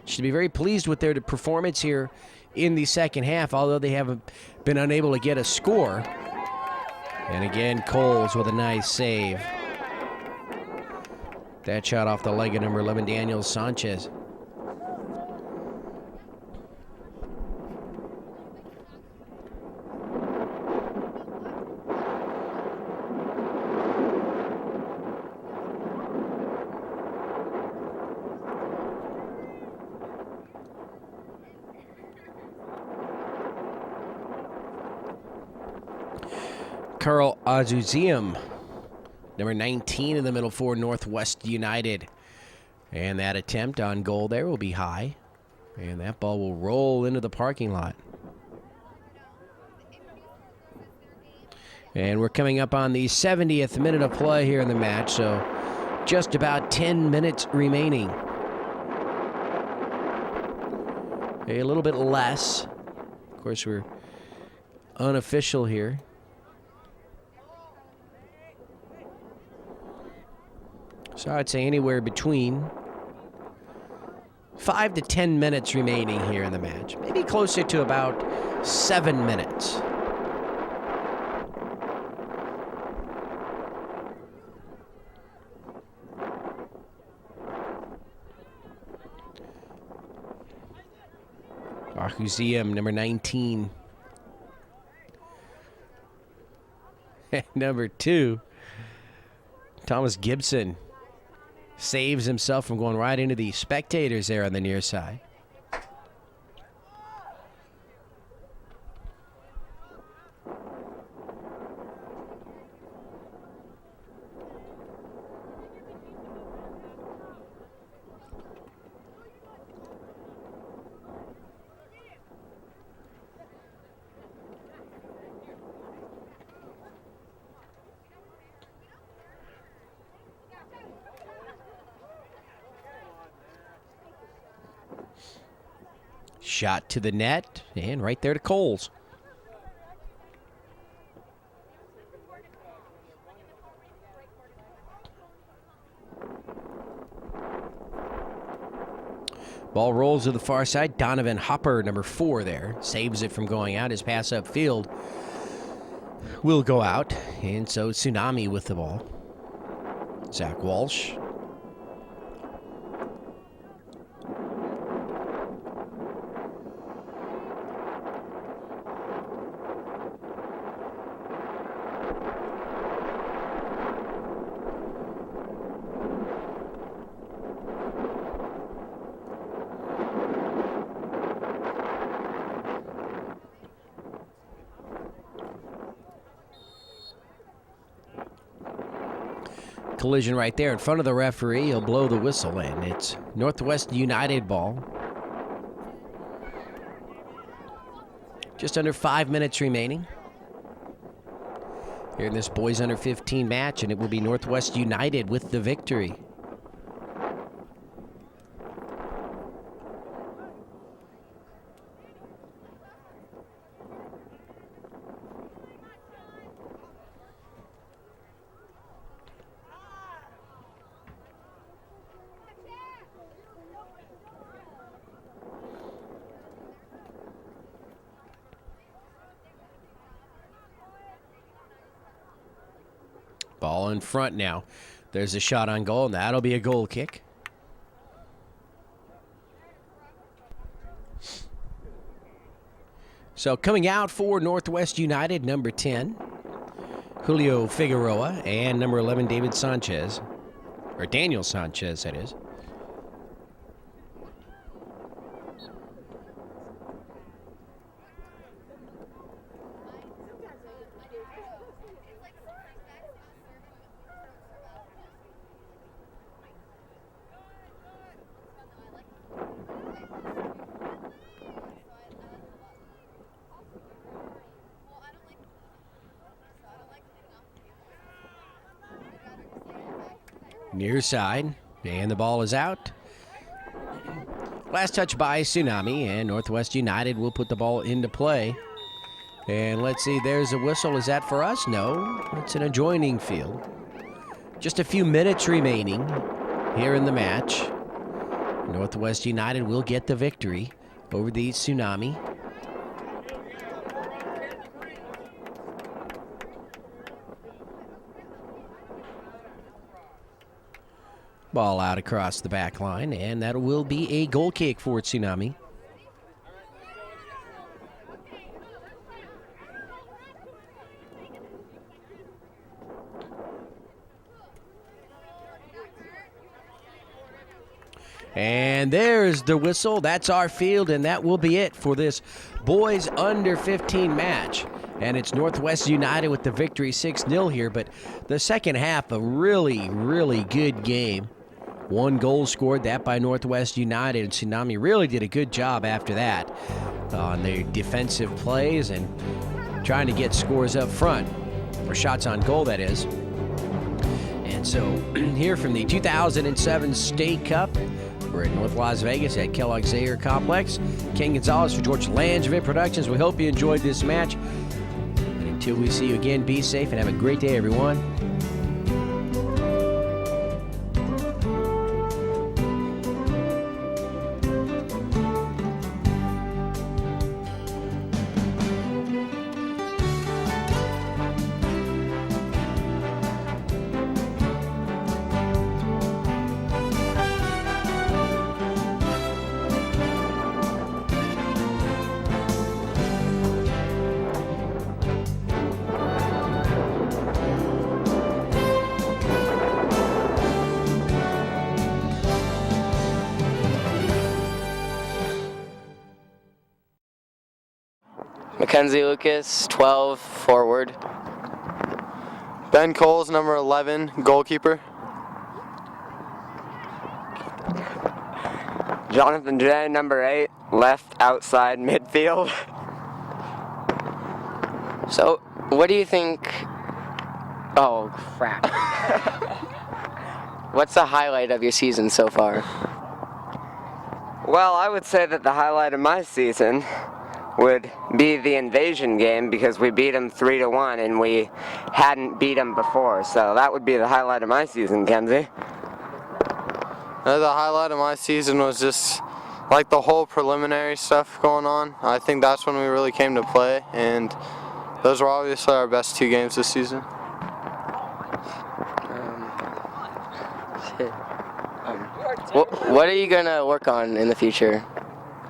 should be very pleased with their performance here in the second half, although they haven't been unable to get a score. And again, Coles with a nice save. That shot off the leg of number 11, Daniel Sanchez. Carl Azuzium, number 19 in the middle for Northwest United. And that attempt on goal there will be high. And that ball will roll into the parking lot. And we're coming up on the 70th minute of play here in the match, so just about 10 minutes remaining. A little bit less. Of course, we're unofficial here. So I'd say anywhere between 5 to 10 minutes remaining here in the match. Maybe closer to about 7 minutes. Arhuzium, number 19. Number 2, Thomas Gibson. Saves himself from going right into the spectators there on the near side. Shot to the net, and right there to Coles. Ball rolls to the far side. Donovan Hopper, number 4 there, saves it from going out. His pass upfield will go out, and so Tsunami with the ball. Zach Walsh. Collision right there in front of the referee. He'll blow the whistle, and it's Northwest United ball. Just under 5 minutes remaining here in this boys under 15 match, and it will be Northwest United with the victory. Ball in front now. There's a shot on goal, and that'll be a goal kick. So coming out for Northwest United, number 10, Julio Figueroa, and number 11, David Sanchez. Or Daniel Sanchez, that is. Near side, and the ball is out. Last touch by Tsunami, and Northwest United will put the ball into play. And let's see, there's a whistle. Is that for us? No, it's an adjoining field. Just a few minutes remaining here in the match. Northwest United will get the victory over the Tsunami. Ball out across the back line, and that will be a goal kick for Tsunami. And there's the whistle. That's our field, and that will be it for this boys under 15 match. And it's Northwest United with the victory 6-0 here, but the second half, a really, really good game. 1 goal scored, that by Northwest United, and Tsunami really did a good job after that on their defensive plays and trying to get scores up front, or shots on goal, that is. And so here from the 2007 State Cup, we're at North Las Vegas at Kellogg Zaire Complex. Ken Gonzalez for George Langevin Productions. We hope you enjoyed this match. And until we see you again, be safe and have a great day, everyone. Mackenzie Lucas, 12, forward. Ben Coles, number 11, goalkeeper. Jonathan J, number 8, left outside midfield. So, what do you think? Oh, crap. What's the highlight of your season so far? Well, I would say that the highlight of my season would be the invasion game because we beat them 3-1 and we hadn't beat them before. So that would be the highlight of my season, Kenzie. The highlight of my season was just like the whole preliminary stuff going on. I think that's when we really came to play, and those were obviously our best 2 games this season. What are you gonna work on in the future?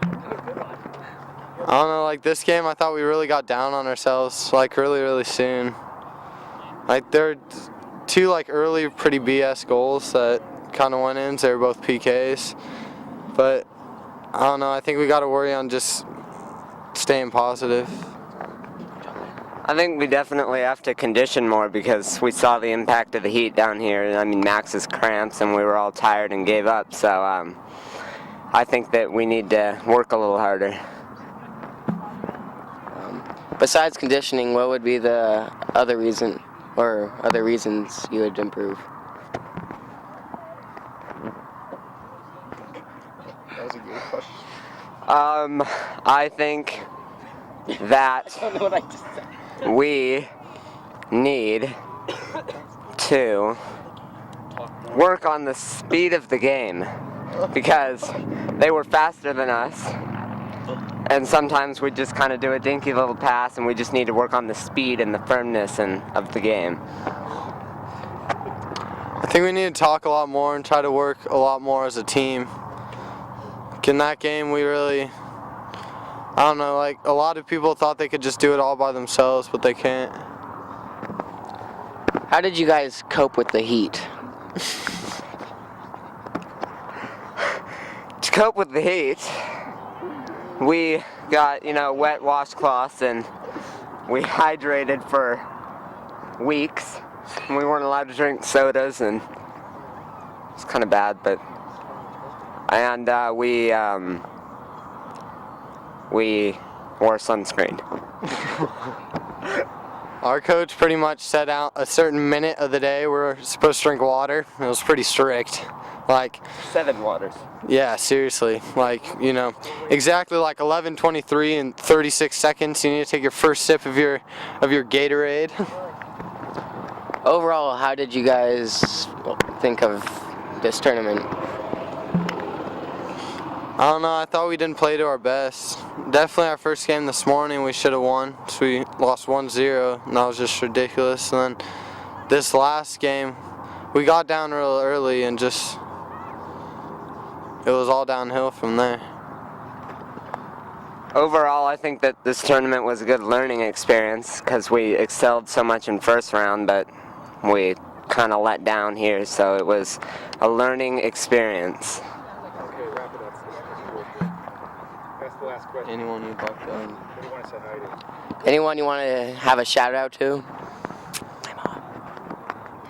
I don't know, like this game I thought we really got down on ourselves like really soon. Like there were 2 like early pretty BS goals that kind of went in, so they were both PKs. But I don't know, I think we got to worry on just staying positive. I think we definitely have to condition more because we saw the impact of the heat down here. I mean, Max's cramps and we were all tired and gave up. So I think that we need to work a little harder. Besides conditioning, what would be the other reason or other reasons you would improve? That was a good question. I think that we need to work on the speed of the game because they were faster than us. And sometimes we just kind of do a dinky little pass, and we just need to work on the speed and the firmness of the game. I think we need to talk a lot more and try to work a lot more as a team. In that game, we really, I don't know, like a lot of people thought they could just do it all by themselves, but they can't. How did you guys cope with the heat? To cope with the heat, we got, wet washcloths and we hydrated for weeks. And we weren't allowed to drink sodas, and it's kind of bad, but and we wore sunscreen. Our coach pretty much set out a certain minute of the day we're supposed to drink water. It was pretty strict. Like 7 waters. Yeah, seriously. Like, exactly like 11:23 and 36 seconds. You need to take your first sip of your Gatorade. Overall, how did you guys think of this tournament? I don't know. I thought we didn't play to our best. Definitely our first game this morning we should have won. So we lost 1-0, and that was just ridiculous. And then this last game, we got down real early and just it was all downhill from there. Overall, I think that this tournament was a good learning experience because we excelled so much in first round, but we kind of let down here, so it was a learning experience. Okay, wrap it up. That's the last question. Anyone you'd like to? What do you want to say hi to? Anyone you want to have a shout out to?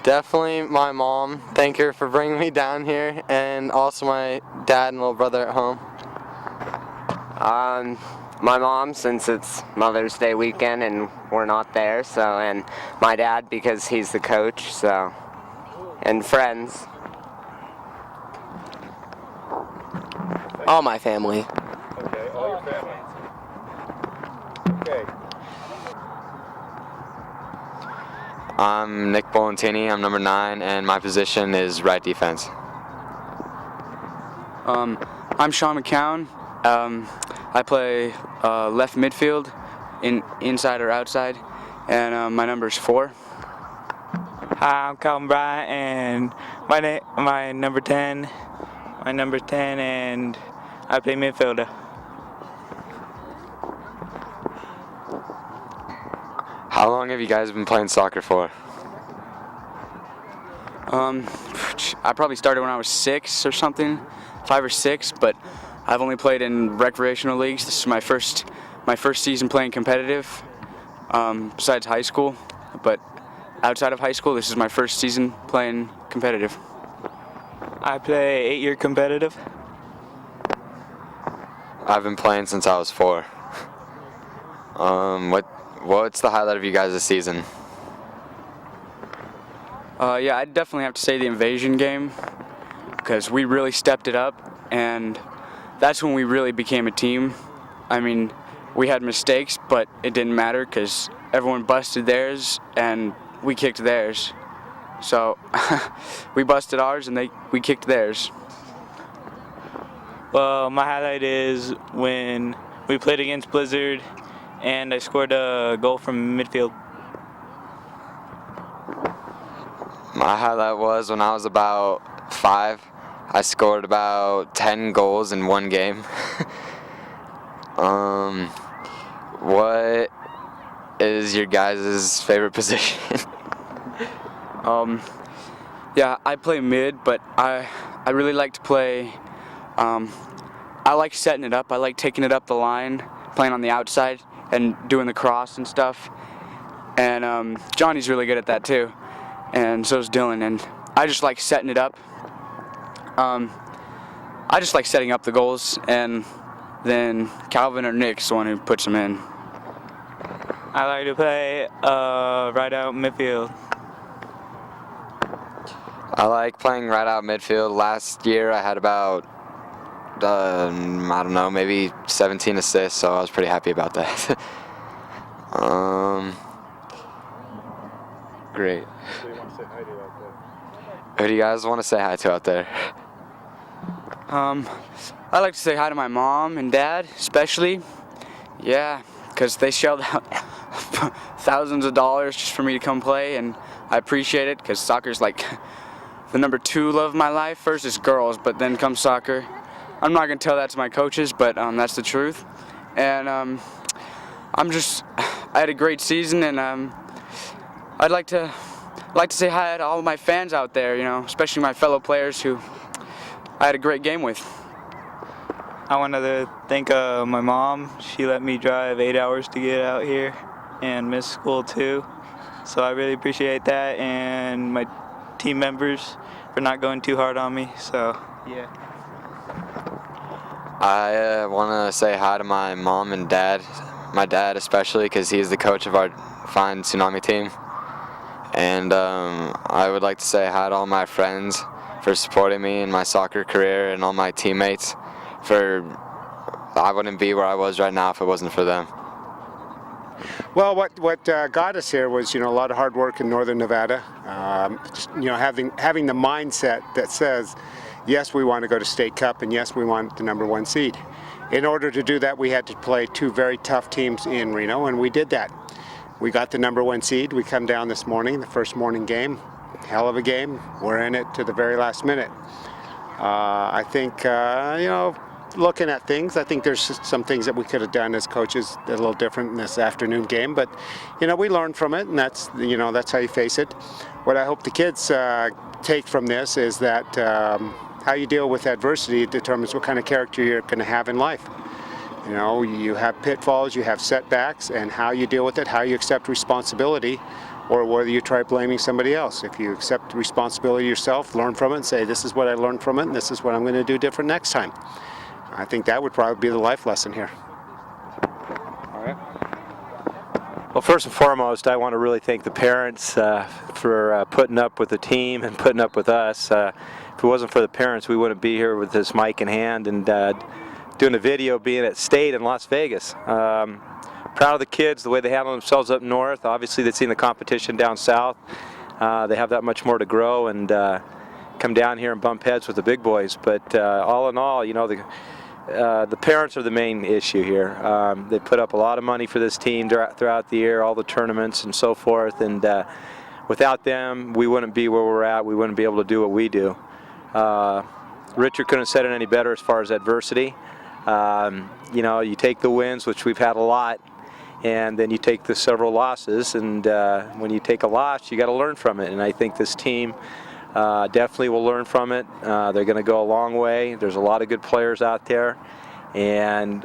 Definitely my mom. Thank her for bringing me down here, and also my dad and little brother at home. My mom, since it's Mother's Day weekend and we're not there, and my dad because he's the coach, and friends. All my family. Okay, all your family. Okay. I'm Nick Bolentini, I'm number 9, and my position is right defense. I'm Sean McCown. I play left midfield, inside or outside, and my number is 4. Hi, I'm Calvin Bryant, and my number 10, and I play midfielder. How long have you guys been playing soccer for? I probably started when I was 6 or something, 5 or 6, but I've only played in recreational leagues. This is my first season playing competitive, besides high school. But outside of high school, this is my first season playing competitive. I play 8-year competitive. I've been playing since I was 4. What's the highlight of you guys this season? Yeah, I'd definitely have to say the invasion game, because we really stepped it up, and that's when we really became a team. I mean, we had mistakes, but it didn't matter because everyone busted theirs and we kicked theirs. So we busted ours and we kicked theirs. Well, my highlight is when we played against Blizzard and I scored a goal from midfield. My highlight was when I was about 5. I scored about 10 goals in one game. What is your guys' favorite position? Yeah, I play mid, but I really like to play. I like setting it up. I like taking it up the line, playing on the outside, and doing the cross and stuff. And Johnny's really good at that too, and so is Dylan. And I just like setting it up. I just like setting up the goals, and then Calvin or Nick's the one who puts them in. I like to play right out midfield. I like playing right out midfield. Last year I had about, I don't know, maybe 17 assists, so I was pretty happy about that. Great. Who do you guys want to say hi to out there? I like to say hi to my mom and dad, especially. Yeah, because they shelled out thousands of dollars just for me to come play, and I appreciate it because soccer's like the number 2 love of my life. First is girls, but then comes soccer. I'm not going to tell that to my coaches, but that's the truth. And I had a great season, and I'd like to say hi to all of my fans out there, you know, especially my fellow players who I had a great game with. I wanted to thank my mom. She let me drive 8 hours to get out here and miss school too. So I really appreciate that, and my team members for not going too hard on me. So yeah. I want to say hi to my mom and dad. My dad especially, because he's the coach of our fine Tsunami team. And I would like to say hi to all my friends for supporting me in my soccer career, and all my teammates. I wouldn't be where I was right now if it wasn't for them. Well, what got us here was, a lot of hard work in Northern Nevada. Having the mindset that says, yes, we want to go to State Cup, and yes, we want the number 1 seed. In order to do that, we had to play 2 very tough teams in Reno, and we did that. We got the number 1 seed. We come down this morning, the first morning game. Hell of a game. We're in it to the very last minute. I think, looking at things, I think there's some things that we could have done as coaches a little different in this afternoon game, but we learned from it, and that's how you face it. What I hope the kids take from this is that how you deal with adversity determines what kind of character you're going to have in life. You have pitfalls, you have setbacks, and how you deal with it, how you accept responsibility, or whether you try blaming somebody else. If you accept responsibility yourself, learn from it, and say, this is what I learned from it, and this is what I'm going to do different next time. I think that would probably be the life lesson here. All right. Well, first and foremost, I want to really thank the parents for putting up with the team and putting up with us. If it wasn't for the parents, we wouldn't be here with this mic in hand and doing a video being at State in Las Vegas. Proud of the kids, the way they handle themselves up north. Obviously, they've seen the competition down south. They have that much more to grow and come down here and bump heads with the big boys. But all in all, the parents are the main issue here. They put up a lot of money for this team throughout the year, all the tournaments and so forth. And without them, we wouldn't be where we're at. We wouldn't be able to do what we do. Richard couldn't have said it any better as far as adversity. You take the wins, which we've had a lot, and then you take the several losses. And when you take a loss, you got to learn from it. And I think this team definitely will learn from it. They're going to go a long way. There's a lot of good players out there. And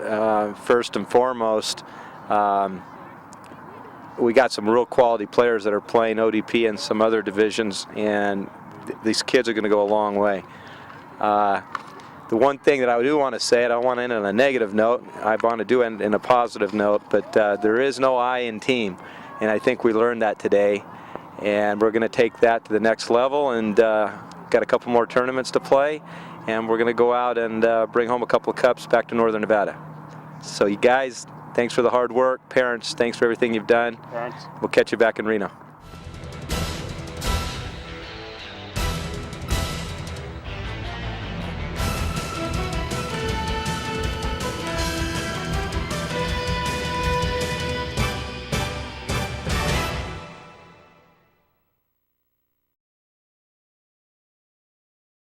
first and foremost, we got some real quality players that are playing ODP and some other divisions, and these kids are going to go a long way. The one thing that I do want to say, I don't want to end on a negative note, I want to do it in a positive note, but there is no I in team, and I think we learned that today, and we're going to take that to the next level, and got a couple more tournaments to play, and we're going to go out and bring home a couple of cups back to Northern Nevada. So you guys, thanks for the hard work. Parents, thanks for everything you've done. We'll catch you back in Reno.